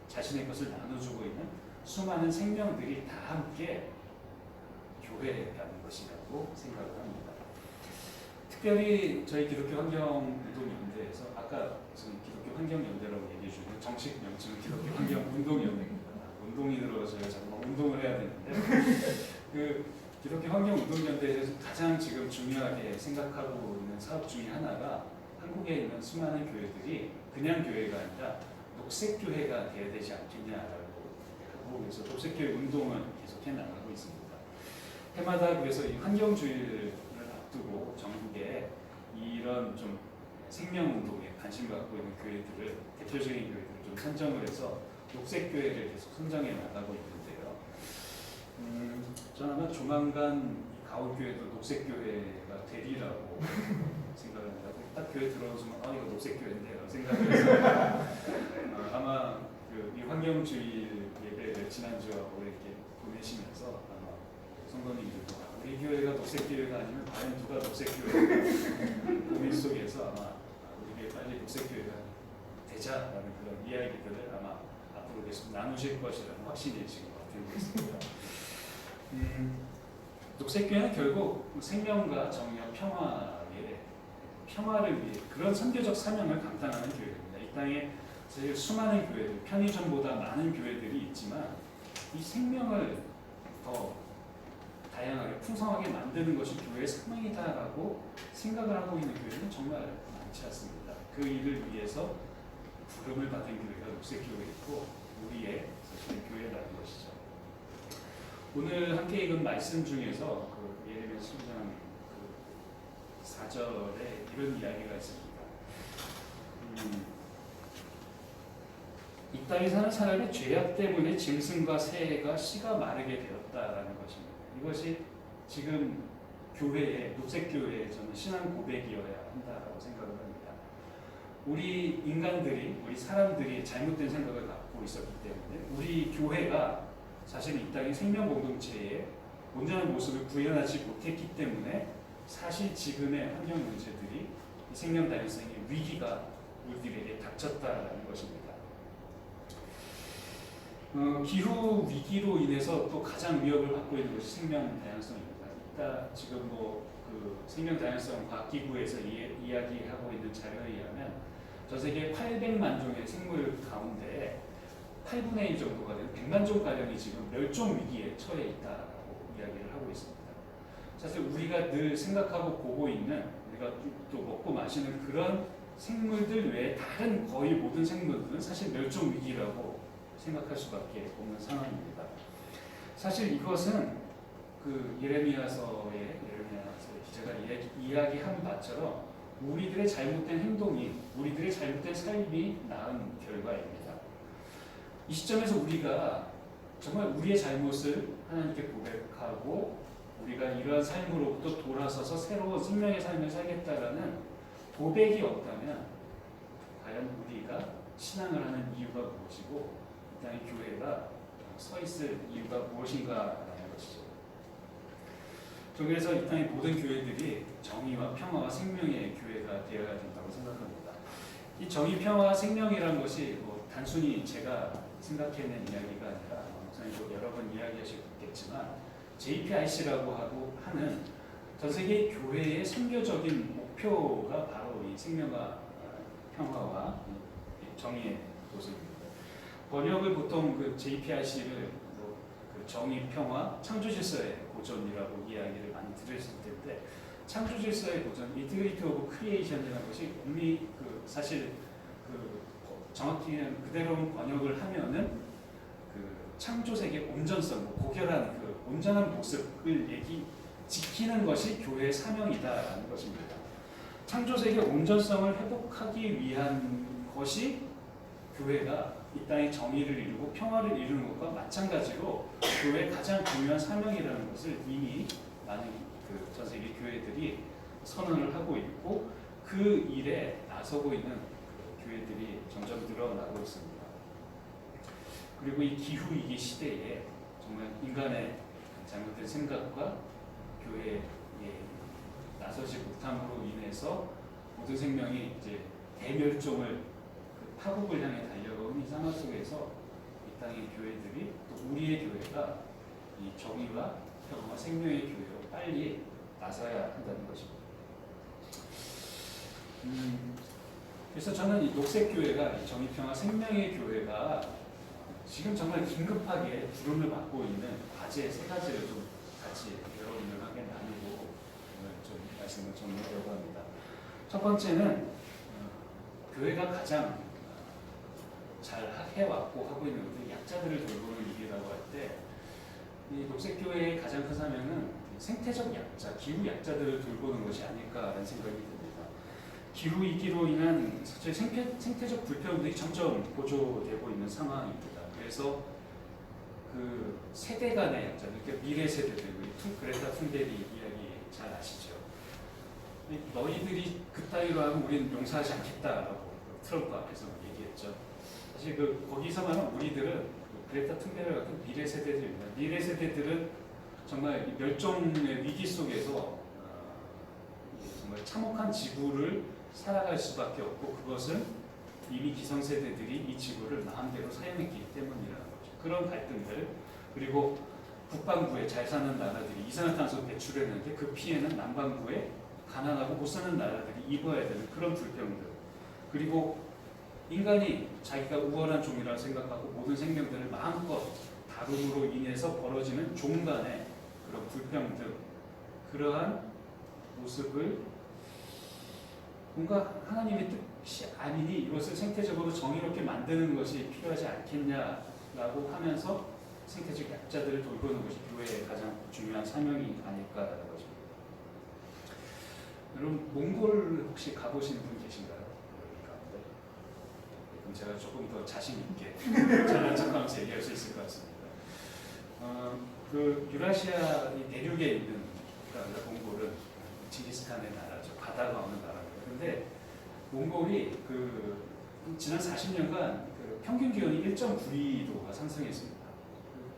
자신의 것을 나눠주고 있는 수많은 생명들이 다 함께 교회라는 것이라고 생각을 합니다. 특별히 저희 기독교 환경운동연대에서 아까 무슨 기독교 환경연대라고 얘기해 주는 정식 명칭은 기독교 환경운동연대입니다. 운동인으로 저희가 정말 운동을 해야 되는데 그 기독교 환경운동연대에서 가장 지금 중요하게 생각하고 있는 사업 중에 하나가 한국에 있는 수많은 교회들이 그냥 교회가 아니라 녹색교회가 돼야 되지 않겠냐라고 하고 그래서 녹색교회 운동을 계속해 나가고 있습니다. 해마다 그래서 이 환경주의를 앞두고 전국에 이런 좀 생명운동에 관심을 갖고 있는 교회들을 대표적인 교회들을 좀 선정을 해서 녹색교회를 계속 선정해 나가고 있는데요. 저는 아마 조만간 이 가온교회도 녹색교회가 되리라고 생각을 합니다. 딱 교회 들어오면 이거 녹색교회인데요 생각을 해서 아마 이 환경주의 예배를 지난주와 올해 이렇게 보내시면서 아마 성도님들도 우리 교회가 녹색교회가 아니면 과연 누가 녹색교회가 고민 속에서 아마 우리 교회 빨리 녹색교회가 되자라는 그런 이야기들을 아마 앞으로 계속 나누실 것이라는 확신이 지금 들고 있습니다. 녹색교회는 결국 생명과 정의와 평화를 위해 그런 선교적 사명을 감당하는 교회입니다. 이 땅에 사실 수많은 교회들, 편의점보다 많은 교회들이 있지만 이 생명을 더 다양하게 풍성하게 만드는 것이 교회의 사명이다라고 생각을 하고 있는 교회는 정말 많지 않습니다. 그 일을 위해서 부름을 받은 교회가 녹색교회이고 우리의 사실 교회라는 것이죠. 오늘 함께 읽은 말씀 중에서 그 예레미야 10장 4절에 이런 이야기가 있습니다. 이 땅에 사는 사람의 죄악 때문에 짐승과 새가 씨가 마르게 되었다라는 것입니다. 이것이 지금 교회에 녹색교회에 저는 신앙 고백이어야 한다라고 생각을 합니다. 우리 인간들이 우리 사람들이 잘못된 생각을 갖고 있었기 때문에 우리 교회가 사실 이 땅의 생명 공동체에 온전한 모습을 구현하지 못했기 때문에 사실 지금의 환경 문제들이 생명 다양성의 위기가 우리들에게 닥쳤다라는 것입니다. 기후 위기로 인해서 또 가장 위협을 받고 있는 것이 생명 다양성입니다. 이따 지금 그 생명 다양성 과학기구에서 이야기하고 있는 자료에 의하면 전 세계 800만 종의 생물 가운데 8분의 1 정도가 되는 100만 종 가량이 지금 멸종 위기에 처해 있다라고 이야기를 하고 있습니다. 사실 우리가 늘 생각하고 보고 있는 우리가 또 먹고 마시는 그런 생물들 외에 다른 거의 모든 생물들은 사실 멸종 위기라고 생각할 수밖에 없는 상황입니다. 사실 이것은 그 예레미야서의 기자가 이야기한 바처럼 우리들의 잘못된 행동이 우리들의 잘못된 삶이 낳은 결과입니다. 이 시점에서 우리가 정말 우리의 잘못을 하나님께 고백하고 우리가 이러한 삶으로부터 돌아서서 새로운 생명의 삶을 살겠다라는 고백이 없다면 과연 우리가 신앙을 하는 이유가 무엇이고 이 땅의 교회가 서 있을 이유가 무엇인가라는 것이죠. 그래서 이 땅의 모든 교회들이 정의와 평화와 생명의 교회가 되어야 된다고 생각합니다. 이 정의, 평화, 생명이라는 것이 단순히 제가 생각해낸 이야기가 아니라 목사님도 여러 번 이야기하셨겠지만 JPIC라고 하는 전 세계 교회의 선교적인 목표가 바로 이 생명과 평화와 정의의 모습입니다. 번역을 보통 그 JPIC를 그 정의, 평화, 창조질서의 고전이라고 이야기를 많이 들으실 텐데 창조질서의 고전, Integrity of Creation이라는 것이 사실 정확히는 그대로 번역을 하면은 그 창조세계 온전성, 고결한 그 온전한 모습을 지키는 것이 교회의 사명이다라는 것입니다. 창조세계 온전성을 회복하기 위한 것이 교회가 이 땅의 정의를 이루고 평화를 이루는 것과 마찬가지로 교회의 가장 중요한 사명이라는 것을 이미 많은 전 세계 교회들이 선언을 하고 있고 그 일에 나서고 있는 그 교회들이 점점 늘어나고 있습니다. 그리고 이 기후위기 시대에 정말 인간의 잘못된 생각과 교회에 나서지 못함으로 인해서 모든 생명이 이제 대멸종을 그 파국을 향해 달려가는 이 상황 속에서 이 땅의 교회들이 또 우리의 교회가 이 정의와 평화와 생명의 교회로 빨리 나서야 한다는 것입니다. 그래서 저는 이 녹색교회가 이 정의평화 생명의 교회가 지금 정말 긴급하게 부름을 받고 있는 과제 3가지를 좀 같이 여러분들과 함께 나누고 오늘 좀 말씀을 정리하려고 합니다. 첫 번째는 교회가 가장 잘 해왔고 하고 있는 것들이 약자들을 돌보는 일이라고 할 때 이 녹색교회의 가장 큰 사명은 생태적 약자, 기후 약자들을 돌보는 것이 아닐까라는 생각이 듭니다. 기후 위기로 인한 생태적 불평등이 점점 고조되고 있는 상황입니다. 그래서 그 세대 간의 약자, 그러니까 미래 세대들, 그레타 툰베리 이야기 잘 아시죠? 너희들이 그따위로 하면 우리는 용서하지 않겠다라고 트럼프 앞에서 얘기했죠. 사실 거기서 말하는 우리들은 그레타 툰베리 같은 미래 세대들입니다. 미래 세대들은 정말 멸종의 위기 속에서 정말 참혹한 지구를 살아갈 수밖에 없고 그것은 이미 기성세대들이 이 지구를 마음대로 사용했기 때문이라는 거죠. 그런 갈등들 그리고 북반구에 잘 사는 나라들이 이산화탄소 배출했는데 그 피해는 남반구에 가난하고 못 사는 나라들이 입어야 되는 그런 불평등 그리고 인간이 자기가 우월한 종이라고 생각하고 모든 생명들을 마음껏 다룸으로 인해서 벌어지는 종 간의 그런 불평등 그러한 모습을 뭔가 하나님의 뜻이 아니니 이것을 생태적으로 정의롭게 만드는 것이 필요하지 않겠냐라고 하면서 생태적 약자들을 돌보는 것이 교회의 가장 중요한 사명이 아닐까라는 것입니다. 여러분 몽골 혹시 가보신 분 계신가요? 그럼 제가 조금 더 자신 있게 잘난 척하면서 얘기할 수 있을 것 같습니다. 그 유라시아 내륙에 있는 그러니까 몽골은 징기스칸의 나라죠. 바다가 없는 나라입니다. 그런데 몽골이 그 지난 40년간 그 평균 기온이 1.9도가 상승했습니다.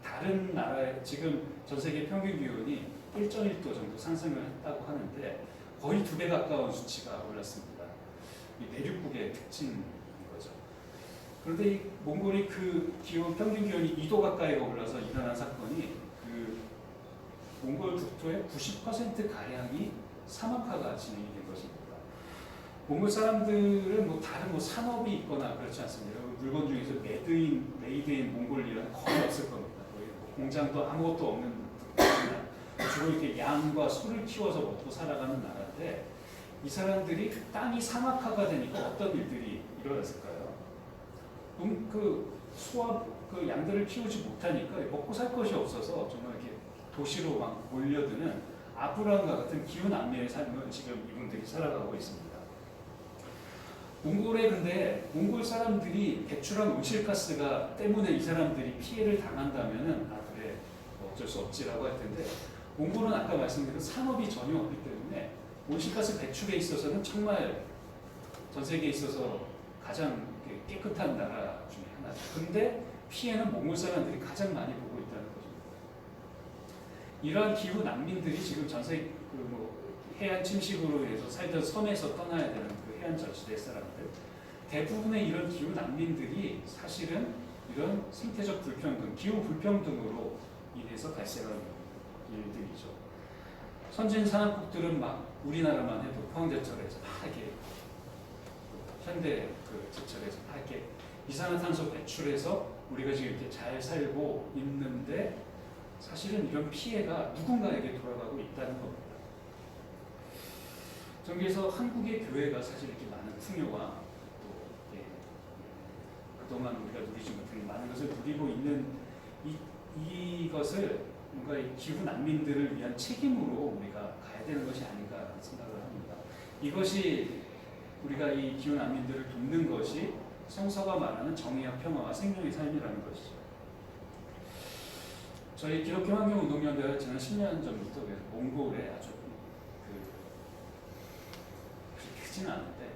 다른 나라의 지금 전 세계 평균 기온이 1.1도 정도 상승을 했다고 하는데 거의 2배 가까운 수치가 올랐습니다. 이 내륙국의 특징인 거죠. 그런데 이 몽골이 그 기온 평균 기온이 2도 가까이가 올라서 일어난 사건이 그 몽골 국토의 90% 가량이 사막화가 진행이 된 것입니다. 몽골 사람들은 뭐 다른 산업이 있거나 그렇지 않습니다. 물건 중에서 메이드인 몽골이라는 거의 없을 겁니다. 거의 공장도 아무것도 없는 주로 이렇게 양과 소를 키워서 먹고 살아가는 나라인데 이 사람들이 땅이 사막화가 되니까 어떤 일들이 일어났을까요? 그 소와 그 양들을 키우지 못하니까 먹고 살 것이 없어서 정말 이렇게 도시로 막 몰려드는 아프란과 같은 기후난민의 삶을 지금 이분들이 살아가고 있습니다. 몽골에 근데 몽골 사람들이 배출한 온실가스가 때문에 이 사람들이 피해를 당한다면은 그래 뭐 어쩔 수 없지라고 할 텐데 몽골은 아까 말씀드린 산업이 전혀 없기 때문에 온실가스 배출에 있어서는 정말 전 세계에 있어서 가장 깨끗한 나라 중에 하나죠. 근데 피해는 몽골 사람들이 가장 많이 보고 있다는 것입니다. 이러한 기후 난민들이 지금 전 세계 해안 침식으로 인해서 살던 섬에서 떠나야 되는 그 해안 저지대 사람들 대부분의 이런 기후 난민들이 사실은 이런 생태적 불평등, 기후 불평등으로 인해서 발생하는 일들이죠. 선진 산업국들은 막 우리나라만 해도 포항제철에서 막 이렇게 현대 그 제철에서 막 이렇게 이산화탄소 배출해서 우리가 지금 이렇게 잘 살고 있는데 사실은 이런 피해가 누군가에게 돌아가고 있다는 겁니다. 저기에서 한국의 교회가 사실 이렇게 많은 풍요와 또 그동안 우리가 누리지 못한 많은 것을 누리고 있는 이것을 뭔가 이 기후 난민들을 위한 책임으로 우리가 가야 되는 것이 아닌가 생각을 합니다. 이것이 우리가 이 기후 난민들을 돕는 것이 성서가 말하는 정의와 평화와 생명의 삶이라는 것이죠. 저희 기독교 환경운동연대가 지난 10년 전부터 몽골에 아주 크지는 않은데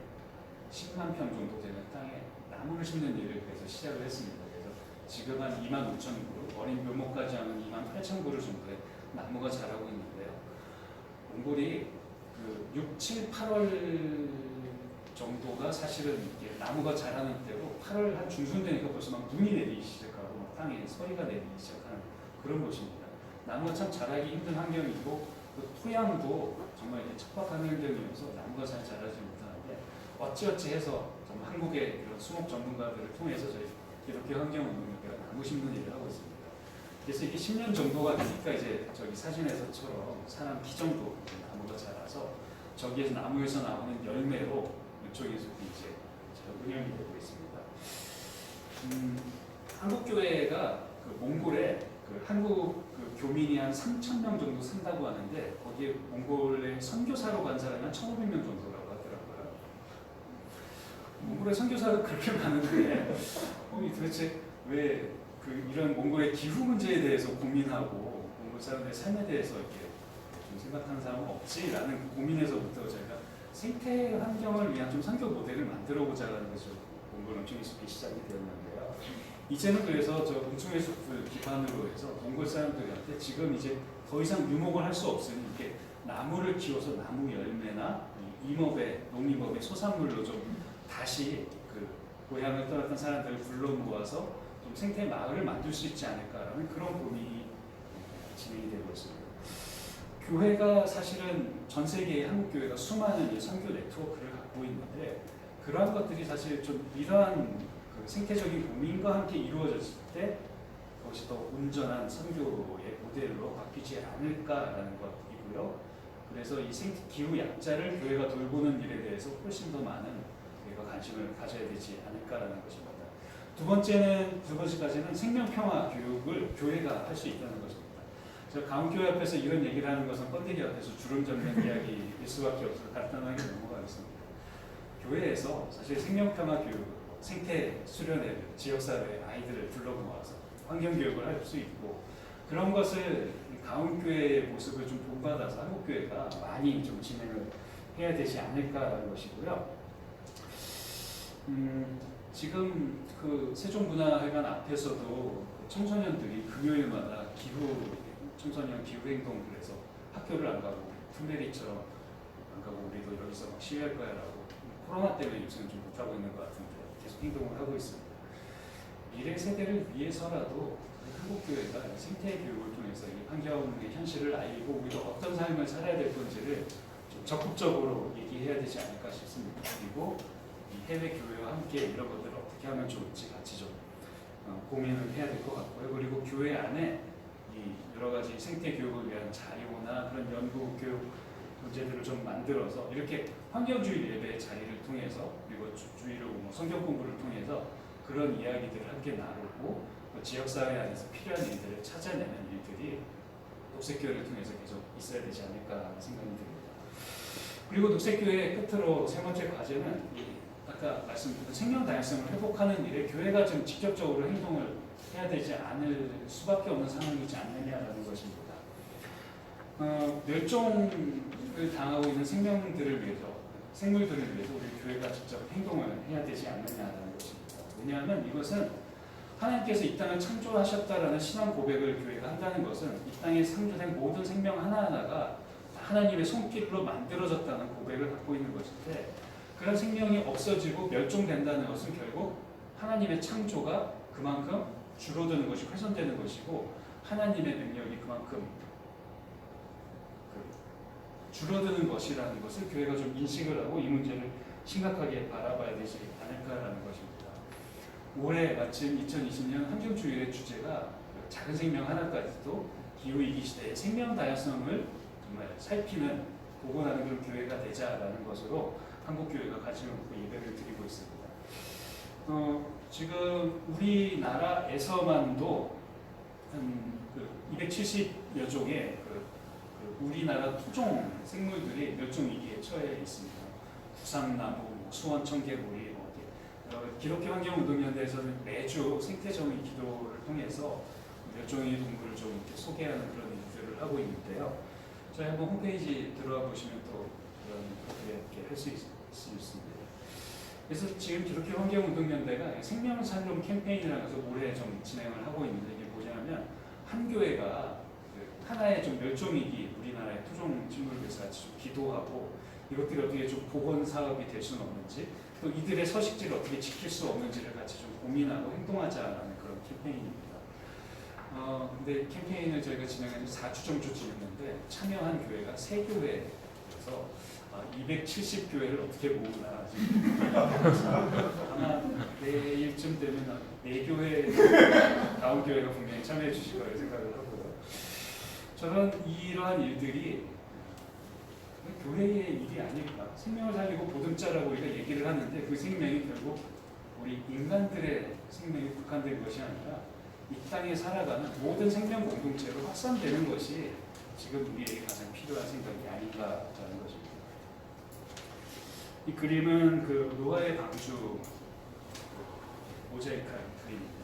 10만 평 정도 되는 땅에 나무를 심는 일을 그래서 시작을 했습니다. 그래서 지금 한 2만 5천 그루, 어린 묘목까지 하면 2만 8천 그루 정도의 나무가 자라고 있는데요. 몽골이 그 6, 7, 8월 정도가 사실은 이게 나무가 자라는 때고 8월 한 중순 되니까 벌써 막 눈이 내리기 시작하고 막 땅에 서리가 내리기 시작하는 그런 곳입니다. 나무가 참 자라기 힘든 환경이고 그 토양도 정말 이제 척박한 환경이어서 나무가 잘 자라지 못하는데 어찌어찌 해서 정말 한국의 이런 수목 전문가들을 통해서 저희 이렇게 환경운동회가 나무 심는 일을 하고 있습니다. 그래서 이게 10년 정도가 되니까 이제 저기 사진에서처럼 사람 키 정도 나무가 자라서 저기에서 나무에서 나오는 열매로 이쪽에서 이제 잘 운영이 되고 있습니다. 한국교회가 그 몽골에 그 한국 그 교민이 한 3,000명 정도 산다고 하는데 거기에 몽골에 선교사로 간 사람이 한 1,500명 정도라고 하더라고요. 몽골에 선교사가 그렇게 많은데 도대체 왜 그 이런 몽골의 기후 문제에 대해서 고민하고 몽골 사람들의 삶에 대해서 이렇게 좀 생각하는 사람은 없지라는 그 고민에서부터 저희가 생태 환경을 위한 좀 선교 모델을 만들어보자라는 것이 몽골 음충의 숲이 시작이 되었는데요. 이제는 그래서 저 음충의 숲을 기반으로 해서 몽골 사람들한테 지금 이제 더 이상 유목을 할 수 없으니 이렇게 나무를 키워서 나무 열매나 임업의 농림업의 소산물로 좀 다시 그 고향을 떠났던 사람들을 불러 모아서 좀 생태 마을을 만들 수 있지 않을까라는 그런 고민이 진행이 되고 있습니다. 교회가 사실은 전 세계의 한국 교회가 수많은 선교 네트워크를 갖고 있는데 그러한 것들이 사실 좀 이러한 그 생태적인 고민과 함께 이루어졌을 때 그것이 더 온전한 선교의 모델로 바뀌지 않을까라는 것이고요. 그래서 이 기후 약자를 교회가 돌보는 일에 대해서 훨씬 더 많은 교회가 관심을 가져야 되지 않을까라는 것입니다. 두 번째까지는 생명평화 교육을 교회가 할 수 있다는 것입니다. 제가 가운교회 앞에서 이런 얘기를 하는 것은 번데기 앞에서 주름 잡는 이야기일 수밖에 없어서 간단하게 넘어가겠습니다. 교회에서 사실 생명평화 교육, 생태 수련회, 지역사회 아이들을 불러 모아서 환경교육을 할 수 있고 그런 것을 가운교회의 모습을 좀 본받아서 한국교회가 많이 좀 진행을 해야 되지 않을까라는 것이고요. 지금 그 세종문화회관 앞에서도 청소년들이 금요일마다 청소년 기후행동을 해서 학교를 안 가고 품메리처럼 안 가고 우리도 여기서 막 시위할 거야 라고 코로나 때문에 요새는 좀 못하고 있는 것 같은데 계속 행동을 하고 있습니다. 미래 세대를 위해서라도 한국교회가 생태 교육을 통해서 이 환경의 현실을 알고 우리가 어떤 삶을 살아야 될 건지를 좀 적극적으로 얘기해야 되지 않을까 싶습니다. 그리고 이 해외 교회와 함께 이런 것들을 어떻게 하면 좋을지 같이 좀 고민을 해야 될 것 같고요. 그리고 교회 안에 이 여러 가지 생태 교육을 위한 자료나 그런 연구 교육 문제들을 좀 만들어서 이렇게 환경주의 예배의 자리를 통해서 그리고 주의로 성경 공부를 통해서 그런 이야기들을 함께 나누고 지역사회 안에서 필요한 일들을 찾아내는 일들이 녹색교회를 통해서 계속 있어야 되지 않을까 생각이 듭니다. 그리고 녹색교회의 끝으로 세 번째 과제는 아까 말씀드린 생명 다양성을 회복하는 일에 교회가 좀 직접적으로 행동을 해야 되지 않을 수밖에 없는 상황이지 않느냐라는 것입니다. 멸종을 당하고 있는 생물들을 위해서 우리 교회가 직접 행동을 해야 되지 않느냐라는 것입니다. 왜냐하면 이것은 하나님께서 이 땅을 창조하셨다라는 신앙 고백을 교회가 한다는 것은 이 땅에 창조된 모든 생명 하나하나가 하나님의 손길로 만들어졌다는 고백을 갖고 있는 것인데 그런 생명이 없어지고 멸종된다는 것은 결국 하나님의 창조가 그만큼 줄어드는 것이 훼손되는 것이고 하나님의 능력이 그만큼 줄어드는 것이라는 것을 교회가 좀 인식을 하고 이 문제를 심각하게 바라봐야 되지 않을까라는 것입니다. 올해 마침 2020년 환경주일의 주제가 작은 생명 하나까지도 기후위기 시대의 생명 다양성을 정말 살피는 복원하는 그런 교회가 되자라는 것으로 한국교회가 관심을 갖고 예배를 드리고 있습니다. 지금 우리나라에서만도 한 270여 종의 우리나라 토종 생물들이 멸종위기에 처해 있습니다. 부산나무, 수원 청개구리, 기록기 환경운동연대에서는 매주 생태정의 기도를 통해서 멸종위기 동물을 좀 이렇게 소개하는 그런 일들을 하고 있는데요. 저희 한번 홈페이지 들어와 보시면 또 그런 것들을 이렇게 할 수 있습니다. 수 있습니다. 그래서 지금 기독교 환경운동연대가 생명살롱 캠페인이라는 것을 올해 좀 진행을 하고 있는데, 이게 뭐냐면 한 교회가 그 하나의 좀 멸종위기, 우리나라의 토종 식물에서 같이 좀 기도하고 이것들이 어떻게 좀 보건 사업이 될 수는 없는지, 또 이들의 서식지를 어떻게 지킬 수 없는지를 같이 좀 고민하고 행동하자라는 그런 캠페인입니다. 근데 캠페인을 저희가 진행해서 4주정도 진행했는데 참여한 교회가 3교회여서 270교회를 어떻게 모으나 지금 아마 내일쯤 되면 4교회, 9교회가 분명히 참여해 주실 거라고 생각을 하고요. 저는 이러한 일들이 교회의 일이 아닐까, 생명을 살리고 보듬자라고 우리가 얘기를 하는데 그 생명이 결국 우리 인간들의 생명에 국한된 것이 아니라 이 땅에 살아가는 모든 생명 공동체로 확산되는 것이 지금 우리에게 가장 필요한 생각이 아닌가라는 것입니다. 이 그림은 그 노아의 방주 모자이크 그림입니다.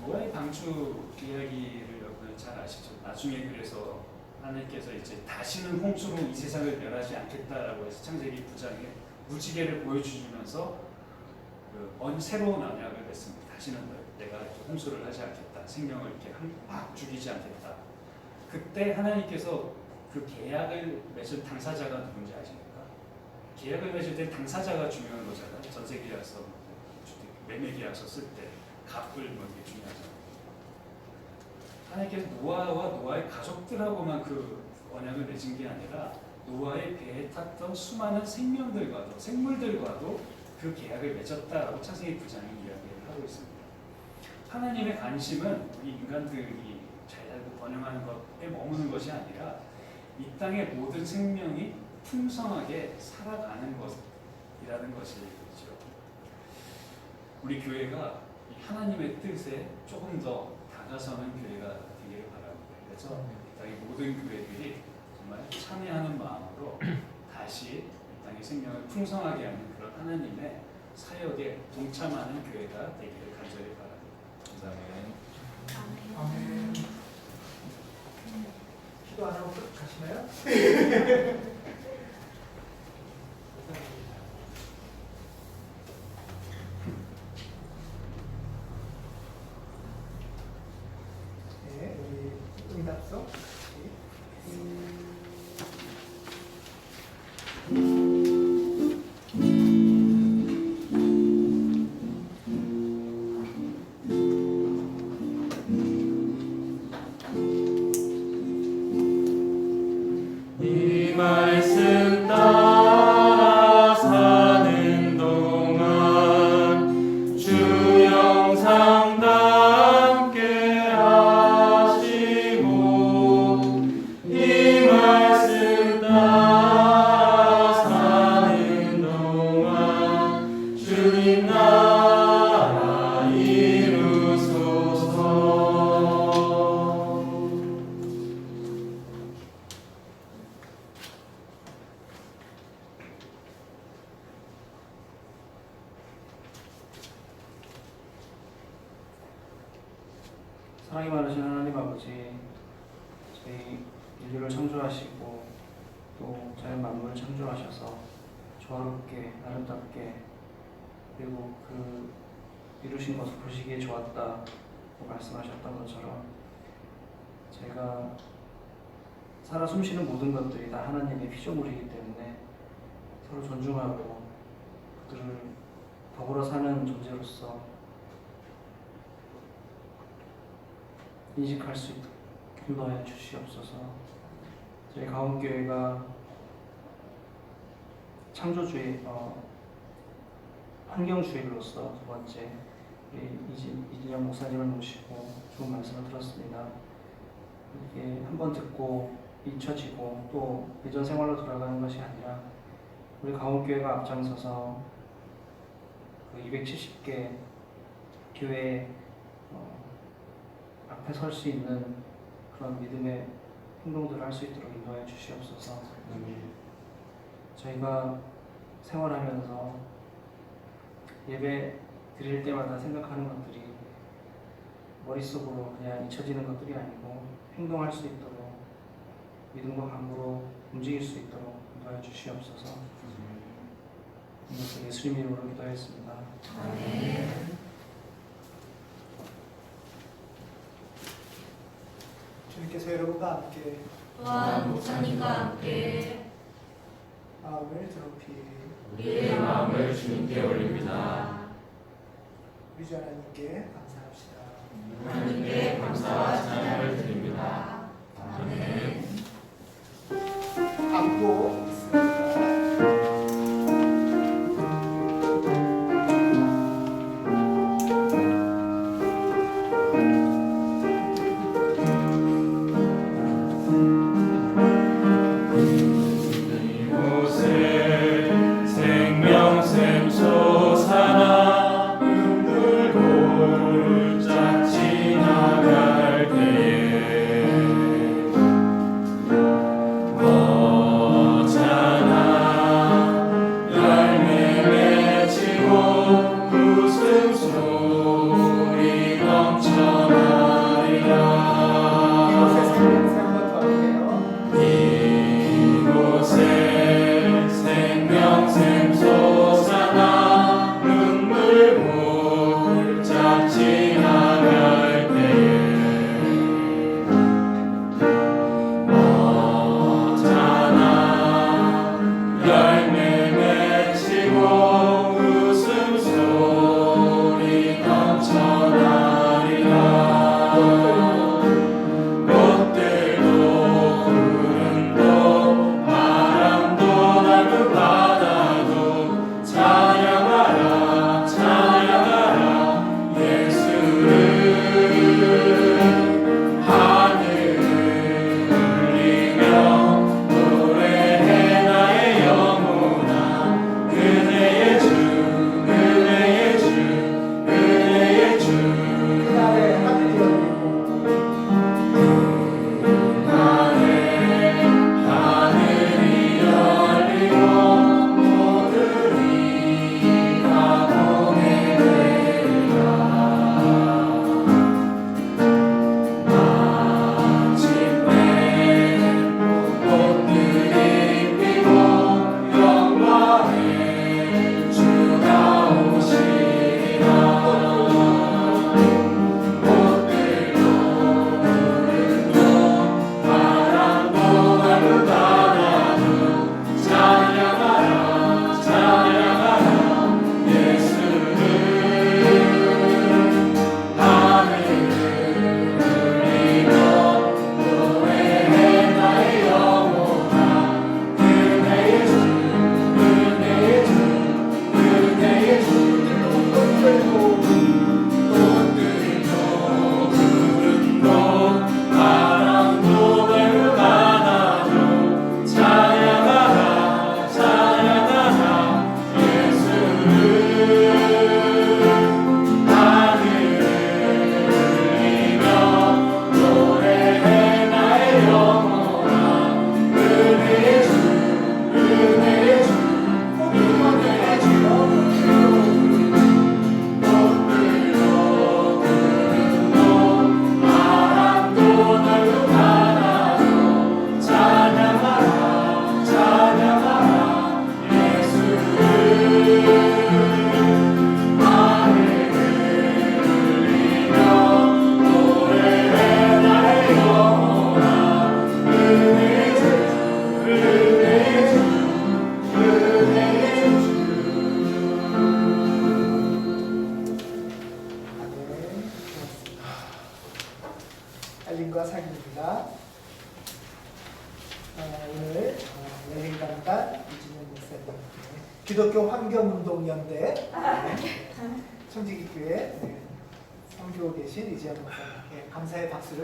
노아의 방주 이야기를 여러분 잘 아시죠? 나중에 그래서 하나님께서 이제 다시는 홍수로 이 세상을 멸하지 않겠다라고 해서 창세기 9장에 무지개를 보여주면서 새로운 언약을 맺습니다. 다시는 내가 홍수를 하지 않겠다. 생명을 이렇게 막 죽이지 않겠다. 그때 하나님께서 그 계약을 맺은 당사자가 누군지 아십니까? 계약을 맺을 때 당사자가 중요한 거잖아요. 전세계약서, 매매계약서 쓸 때 갑을 뭐 이게 중요하잖아요. 하나님께서 노아와 노아의 가족들하고만 그 언약을 맺은 게 아니라 노아의 배에 탔던 수많은 생명들과도 생물들과도 그 계약을 맺었다라고 창세기 9장이 이야기를 하고 있습니다. 하나님의 관심은 우리 인간들이 잘 살고 번영하는 것에 머무는 것이 아니라 이 땅의 모든 생명이 풍성하게 살아가는 것이라는 것이죠. 우리 교회가 이 하나님의 뜻에 조금 더 다가서는 교회가 되기를 바랍니다. 그래서 이 땅의 모든 교회들이 정말 참여하는 마음으로 다시 이 땅의 생명을 풍성하게 하는 그런 하나님의 사역에 동참하는 교회가 되기를 간절히 바랍니다. 감사합니다. 아멘. 기도 안 하고 끝 가시나요? 네, 우리 응답서. 이 말씀 따라 사는 동안 주 영상 함께 하시고 이 말씀 따라 사는 동안 주님 나라 이루소서. 사랑이 많으신 하나님 아버지, 저희 인류를 창조하시고 또 자연 만물을 창조하셔서 조화롭게 아름답게 그리고 그 이루신 것을 보시기에 좋았다고 말씀하셨던 것처럼 제가 살아 숨쉬는 모든 것들이 다 하나님의 피조물이기 때문에 서로 존중하고 그들을 더불어 사는 존재로서 인식할 수 있도록 인도하여 주시옵소서. 저희 가온교회가 창조주의, 환경주의로서 두 번째 우리 이진영 목사님을 모시고 좋은 말씀을 들었습니다. 이게 한번 듣고 잊혀지고 또 예전 생활로 돌아가는 것이 아니라 우리 가온교회가 앞장서서 그 270개 교회 앞에 설 수 있는 그런 믿음의 행동들을 할 수 있도록 인도하여 주시옵소서. 저희가 생활하면서 예배 드릴 때마다 생각하는 것들이 머릿속으로 그냥 잊혀지는 것들이 아니고 행동할 수 있도록 믿음과 감으로 움직일 수 있도록 인도하여 주시옵소서. 이것을 예수님 이름으로 기도하였습니다. 주님께서 여러분과 함께 또한 목사님과 함께 마음을 드높이 우리의 마음을 주님께 올립니다. 우리 주 하나님께 감사합시다. 하나님께 감사와 찬양을 드립니다. 아멘. 안고 있습니다. 이곳에 생명샘 솟아나 눈물골짝 지나갈 때에 어쩌나 열매 맺히고 웃음소리 넘쳐나리라. 이곳에 생명샘 한번 더 할게요. 이곳에 생명샘 솟아나 눈물 골짝 지나갈 때에 어쩌나 열매 맺히고 웃음소리 넘쳐나리라. 꽃들도 구름도 바람도 넓은 바다도 찬양하라 찬양하라 예수를. 하늘을 울리며 노래해 나의 영혼아. 은혜의 주 은혜의 주 은혜의 주. 그날에 하늘이 열리고 하늘이 열리고 모든 이가 보게 되리라. 마침내 꽃들이 피고 영광의 주가 오시리라. 꽃들도 구름도 바람도 넓은 바다도 찬양하라 찬양하라 예수를. 하늘을 울리며 노래해 나의 영혼아. 은혜의 주 은혜의 주 은혜의 주. 꽃들도 구름도 바람도 넓은 바다도 찬양하라 찬양하라 예수를. 하늘을 울리며 노래해 나의 영혼아. 은혜의 주 은혜의 주 은혜의 주. 꽃들도 구름도 바람도 넓은 바다도 찬양하라 찬양하라 예수를. 하늘을 울리며 노래해 나의 영혼아. 은혜의 주 은혜의 주 은혜의 주. 아멘. 고맙습니다. 알림과 상입니다. 오늘 여행강단 이진영 목사님, 기독교 환경운동연대 청지기교회 선교에 계신 이지영 목사님께 감사의 박수를.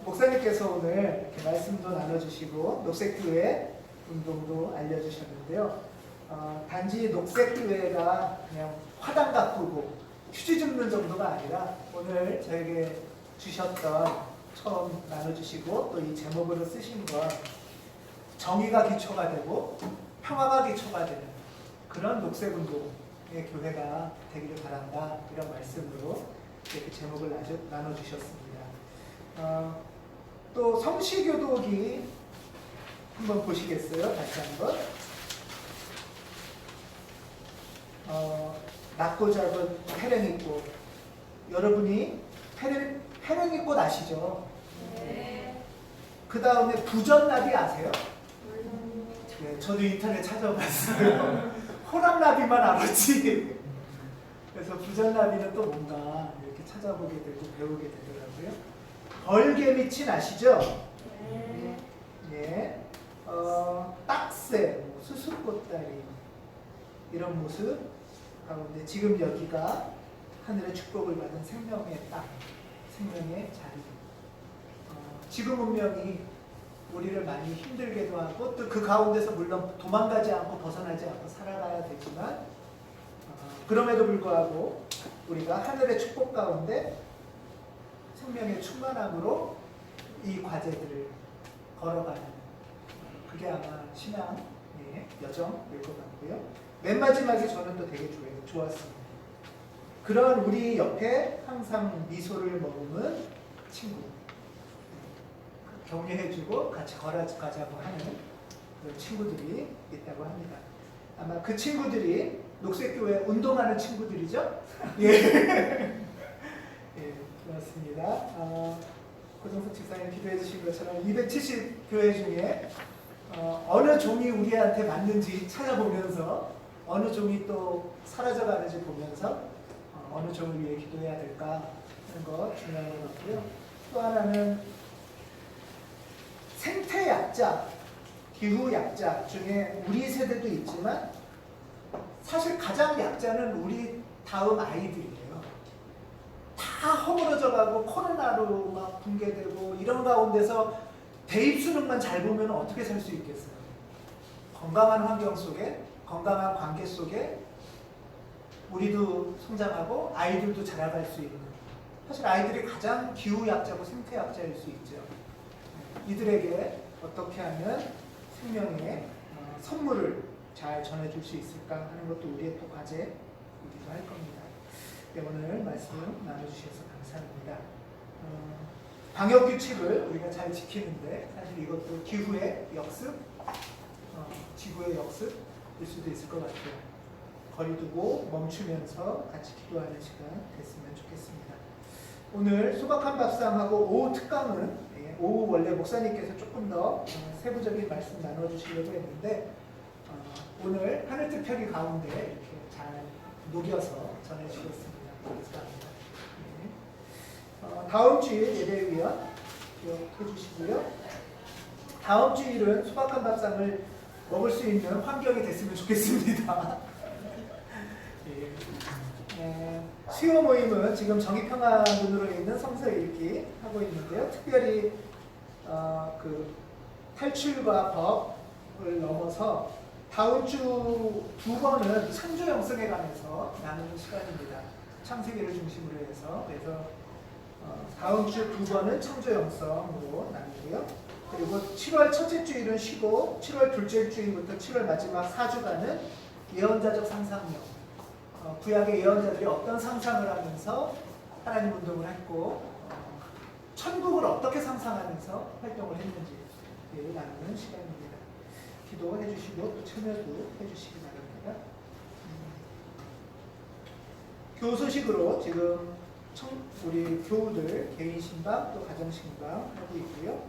목사님께서 오늘 이렇게 말씀도 나눠주시고 녹색교회 운동도 알려주셨는데요. 단지 녹색교회가 그냥 화단 가꾸고 휴지 줍는 정도가 아니라 오늘 저에게 주셨던 처음 나눠주시고 또 이 제목으로 쓰신 건 정의가 기초가 되고 평화가 기초가 되는 그런 녹색운동의 교회가 되기를 바란다, 이런 말씀으로 이렇게 제목을 나눠주셨습니다. 또 성시교독이 한번 보시겠어요? 다시 한번. 낮고 작은 페랭이꽃. 여러분이 페랭이꽃 아시죠? 네. 그 다음에 부전나비 아세요? 네, 저도 인터넷 찾아봤어요. 호랑나비만 알았지. 그래서 부전나비는 또 뭔가 이렇게 찾아보게 되고 배우게 되더라고요. 벌개미친 아시죠? 네. 예. 딱새, 수수꽃다리 이런 모습 가운데 지금 여기가 하늘의 축복을 받은 생명의 땅, 생명의 자리. 지금 운명이 우리를 많이 힘들게도 하고 또 그 가운데서 물론 도망가지 않고 벗어나지 않고 살아가야 되지만 그럼에도 불구하고 우리가 하늘의 축복 가운데 생명의 충만함으로 이 과제들을 걸어가는 그게 아마 신앙의 여정일 것 같고요. 맨 마지막에 저는 또 되게 좋았습니다. 그런 우리 옆에 항상 미소를 머금은 친구, 격려해주고 같이 걸어가자고 하는 그런 친구들이 있다고 합니다. 아마 그 친구들이 녹색교회 운동하는 친구들이죠? 예. 예, 고맙습니다. 고정석 집사님 기도해 주신 것처럼 270 교회 중에 어느 종이 우리한테 맞는지 찾아보면서 어느 종이 또 사라져가는지 보면서 어느 종을 위해 기도해야 될까 하는 거 중요한 것 같고요. 또 하나는 생태약자, 기후약자 중에 우리 세대도 있지만 사실 가장 약자는 우리 다음 아이들이에요. 다 허물어져 가고 코로나로 막 붕괴되고 이런 가운데서 대입 수능만 잘 보면 어떻게 살 수 있겠어요? 건강한 환경 속에, 건강한 관계 속에 우리도 성장하고 아이들도 자라갈 수 있는, 사실 아이들이 가장 기후약자고 생태약자일 수 있죠. 이들에게 어떻게 하면 생명의 선물을 잘 전해줄 수 있을까 하는 것도 우리의 또 과제이기도 할 겁니다. 네, 오늘 말씀 나눠주셔서 감사합니다. 방역규칙을 우리가 잘 지키는데 사실 이것도 기후의 역습, 지구의 역습일 수도 있을 것 같아요. 거리 두고 멈추면서 같이 기도하는 시간 됐으면 좋겠습니다. 오늘 소박한 밥상하고 오후 특강은 오후 원래 목사님께서 조금 더 세부적인 말씀 나눠주시려고 했는데 오늘 하늘특별히 가운데 이렇게 잘 녹여서 전해주겠습니다. 감사합니다. 다음 주일 예배위원 기억해 주시고요. 다음 주일은 소박한 밥상을 먹을 수 있는 환경이 됐으면 좋겠습니다. 수요 모임은 지금 정의평화문으로 있는 성서 읽기 하고 있는데요. 특별히 그 탈출과 법을 넘어서 다음 주 두 번은 창조 영성에 관해서 나누는 시간입니다. 창세기를 중심으로 해서 그래서 다음 주 두 번은 창조 영성으로 나누고요. 그리고 7월 첫째 주일은 쉬고 7월 둘째 주일부터 7월 마지막 4주간은 예언자적 상상력, 구약의 예언자들이 어떤 상상을 하면서 하나님 운동을 했고 천국을 어떻게 상상하면서 활동을 했는지 나누는 시간입니다. 기도해 주시고 또 참여도 해주시기 바랍니다. 교우 소식으로 지금 우리 교우들 개인 신방 또 가정 신방 하고 있고요.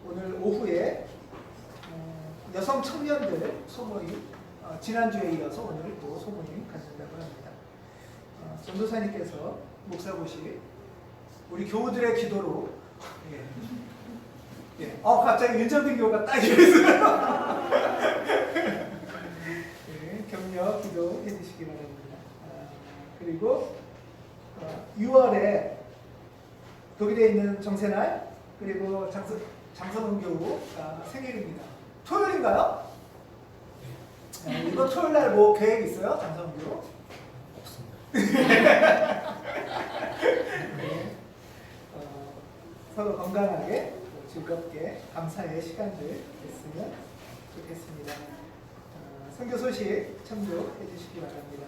오늘 오후에 여성 청년들 소모임, 지난주에 이어서 오늘 또 소모임 가진다고 합니다. 전도사님께서 목사보시 우리 교우들의 기도로 갑자기 윤정빈 교우가 딱 이랬어요. 격려 기도해 주시기 바랍니다. 그리고 6월에 독일에 있는 정세날 그리고 장성훈 교우가 생일입니다. 토요일인가요? 이거 토요일날 뭐 계획 있어요? 장성훈 교우? 없습니다. 서로 건강하게 즐겁게 감사의 시간들 됐으면 좋겠습니다. 선교 소식 참조해 주시기 바랍니다.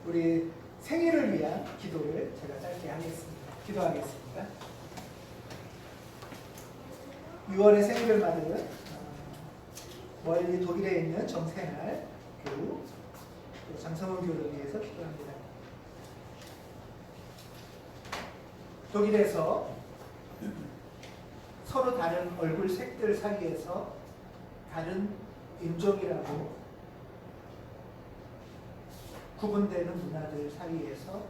우리 생일을 위한 기도를 제가 짧게 하겠습니다. 기도하겠습니다. 6월에 생일을 맞은 멀리 독일에 있는 정세날 교우 또 장성훈 교우를 위해서 기도합니다. 독일에서 서로 다른 얼굴 색들 사이에서 다른 인종이라고 구분되는 문화들 사이에서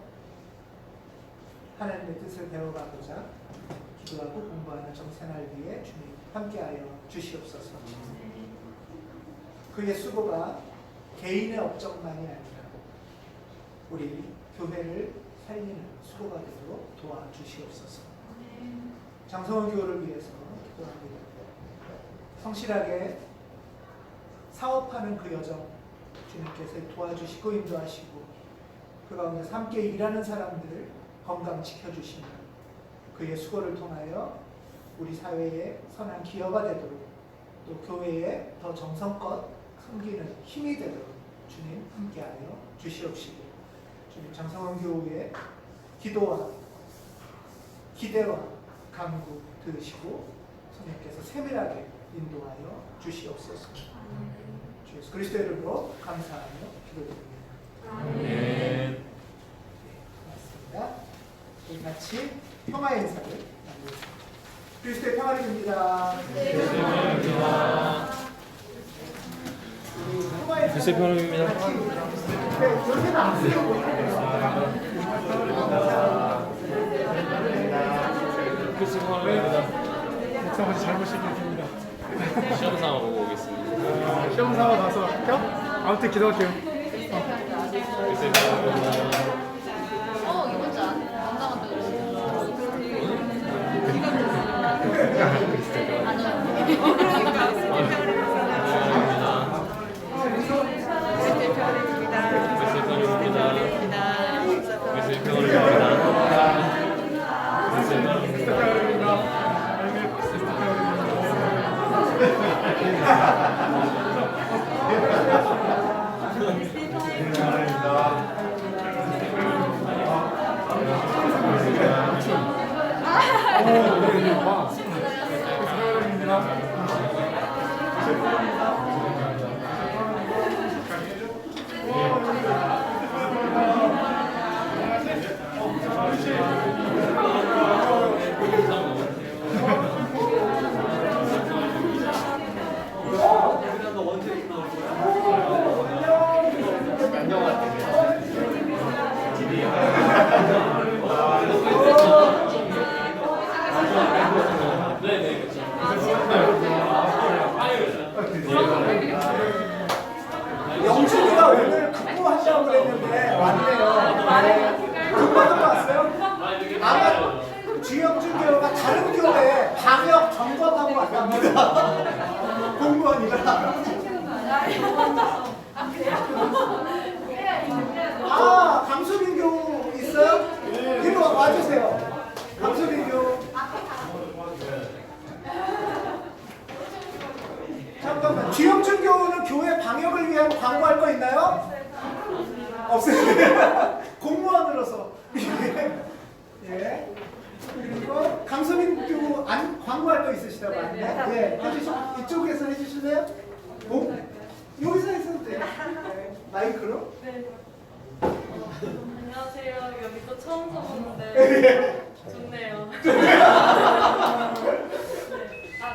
하나님의 뜻을 배워가고자 기도하고 공부하는 정세날 위에 주님 함께하여 주시옵소서. 그의 수고가 개인의 업적만이 아니라 우리 교회를 살리는 수고가 되도록 도와주시옵소서. 장성원 교우를 위해서 기도합니다. 성실하게 사업하는 그 여정 주님께서 도와주시고 인도하시고 그 가운데서 함께 일하는 사람들을 건강 지켜주시며 그의 수고를 통하여 우리 사회에 선한 기여가 되도록 또 교회에 더 정성껏 섬기는 힘이 되도록 주님 함께하여 주시옵시고 주님 장성원 교우의 기도와 기대와 간구 들으시고 성령께서 세밀하게 인도하여 주시옵소서. 주 예수 그리스도의 이름으로 감사하며 기도드립니다. 아멘. 고맙습니다. 우리 같이 평화 인사를 나누겠습니다. 그리스도의 평화를 빕니다. 그리스도의 평화를 빕니다. 요새는 안 쓰려고 그리스도의 평화를 빕니다. 목사님 잘못이 있습니다. 시험 삼아 보고 오겠습니다. 시험 삼아 가서 할게요? 아무튼 기도할게요. 그리스도의 평화를 빕니다. 이번 주 안 나간다 영준이가 오늘 근무한다고 그랬는데 왔네요. 근무하는 거 왔어요? 아마 주영준 교우가 다른 교회 방역 점검하고 왔답니다. 공무원이라. 아, 강수빈 교우 있어요? 이리 와주세요. 강수빈 교우. 잠깐만, 주영준 교우는 교회 방역을 위한 광고할 거 있나요? 없어요. 공무원으로서. 예. 그리고 강수빈 교우 광고할 거 있으시다고 하는데, 예, 이쪽에서 해주실래요? 여기서 했어도 돼요. 마이크로. 네. 안녕하세요. 여기 또 처음 서보는데 좋네요. 네.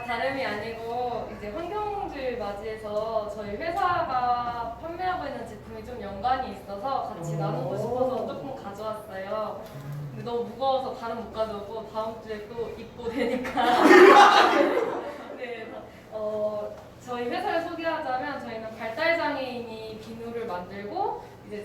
다름이 아니고 이제 환경주의 맞이해서 저희 회사가 판매하고 있는 제품이 좀 연관이 있어서 같이 나누고 싶어서 조금 가져왔어요. 근데 너무 무거워서 다른 못 가져오고 다음 주에 또 입고 되니까. 네. 저희 회사를 소개하자면 저희는 발달장애인이 비누를 만들고 이제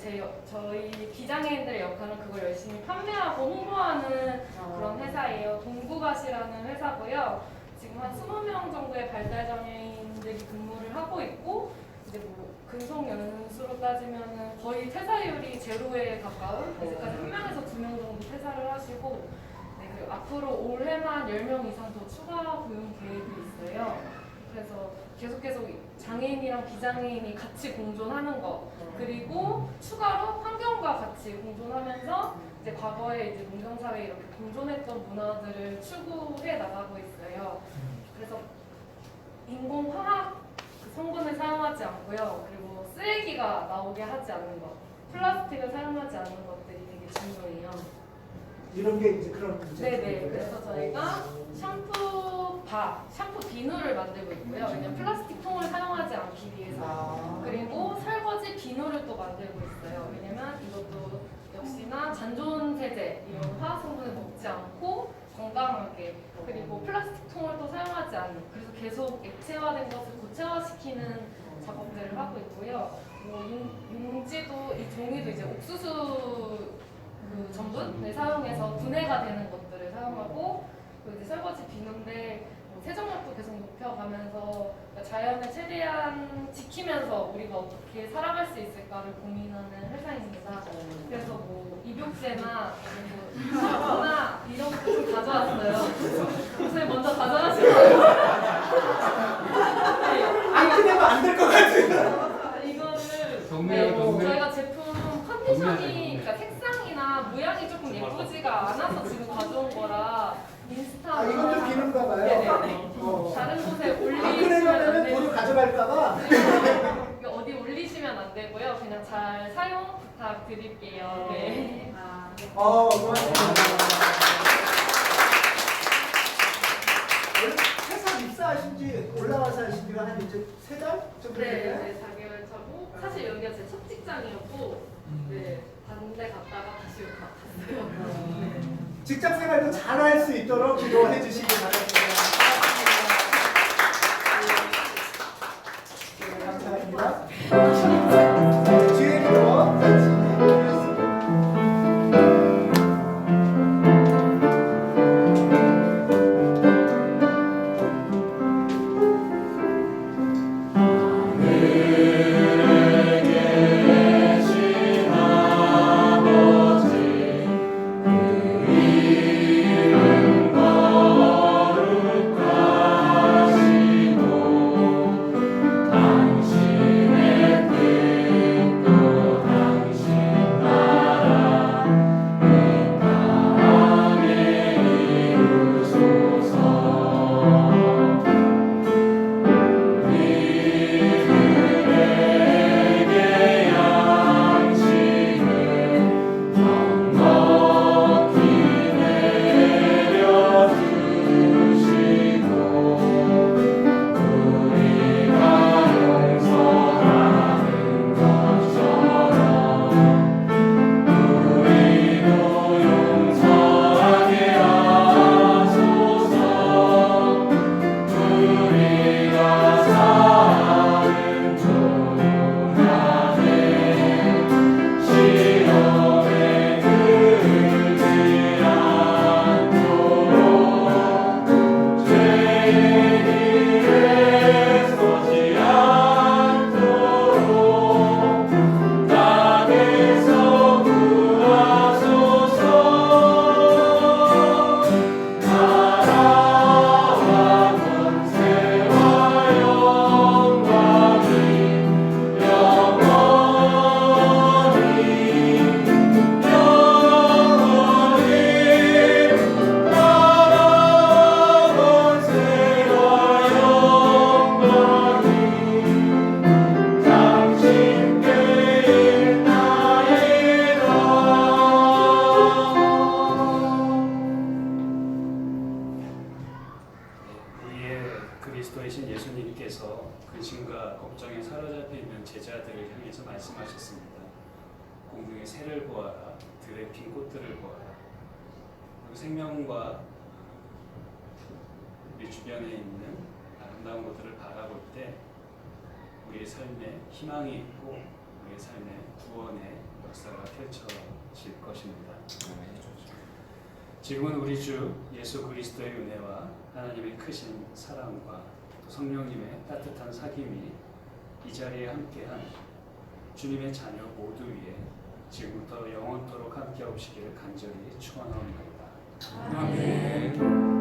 저희 비장애인들의 역할은 그걸 열심히 판매하고 홍보하는 그런 회사예요. 동구갓이라는 회사고요. 지금 한 20명 정도의 발달장애인들이 근무를 하고 있고 이제 뭐 근속 연수로 따지면은 거의 퇴사율이 제로에 가까운 이제까지 1명에서 2명 정도 퇴사를 하시고 네, 그리고 앞으로 올해만 10명 이상 더 추가 고용 계획이 있어요. 그래서 계속 장애인이랑 비장애인이 같이 공존하는 거 그리고 추가로 환경과 같이 공존하면서 이제 과거에 이제 문경사회 이렇게 공존했던 문화들을 추구해 나가고 있어요. 그래서 인공화학 성분을 사용하지 않고요. 그리고 쓰레기가 나오게 하지 않는 것, 플라스틱을 사용하지 않는 것들이 되게 중요해요. 이런 게 이제 그런 문제. 네네. 그래서 저희가 샴푸 비누를 만들고 있고요. 왜냐면 플라스틱 통을 사용하지 않기 위해서. 그리고 설거지 비누를 또 만들고 있어요. 왜냐면 이것도 역시나 잔 좋은 세제, 이런 화학 성분을 먹지 않고 건강하게, 그리고 플라스틱 통을 또 사용하지 않는, 그래서 계속 액체화된 것을 고체화시키는 작업들을 하고 있고요. 뭐 용지도, 이 종이도 이제 옥수수 그 전분을 사용해서 분해가 되는 것들을 사용하고, 그 이제 설거지 비누인데 뭐 세정력도 계속 높여가면서 자연을 최대한 지키면서 우리가 어떻게 살아갈 수 있을까를 고민하는 회사입니다. 그래서 뭐 입욕제나 뭐 샴푸나 이런 것도 좀 가져왔어요. 선생님 먼저 가져가시고요. 안 꺼내면 안 될 것 같아요. 이거를 저희가 제품 컨디션이, 그러니까 색상이나 모양이 조금 예쁘지가 않아서 지금 가져온 거라 인스타. 이것도 비는가 봐요. 네네네. 다른 곳에 안 올리시면 안 꺼내면 되고. 돈을 가져갈까봐. 이거 어디 올리시면 안 되고요. 그냥 잘 사용 부탁드릴게요. 네. 고맙습니다. 회사 입사하신 지, 올라와서 하신 지가 한 이제 3달 정도 네, 됐나요? 네, 4개월 차고 사실 여기가 제 첫 직장이었고, 네, 반대 갔다가 다시 여기 갔어요. 직장 생활도 잘 할 수 있도록 기도해 주시기 바랍니다. 네, 감사합니다. 뒤에 기도 같이 드리겠습니다. 그리스도이신 예수님께서 근심과 걱정에 사로잡혀 있는 제자들을 향해서 말씀하셨습니다. 공중의 새를 보아라, 들의 핀 꽃들을 보아라. 그리고 생명과 우리 주변에 있는 아름다운 것들을 바라볼 때 우리의 삶에 희망이 있고 우리의 삶에 구원의 역사가 펼쳐질 것입니다. 지금은 우리 주 예수 그리스도의 은혜와 하나님의 크신 사랑과 또 성령님의 따뜻한 사귐이 이 자리에 함께한 주님의 자녀 모두 위에 지금부터 영원토록 함께 하시기를 간절히 축원하옵나이다. 아멘.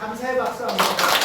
감사의 박수 한번.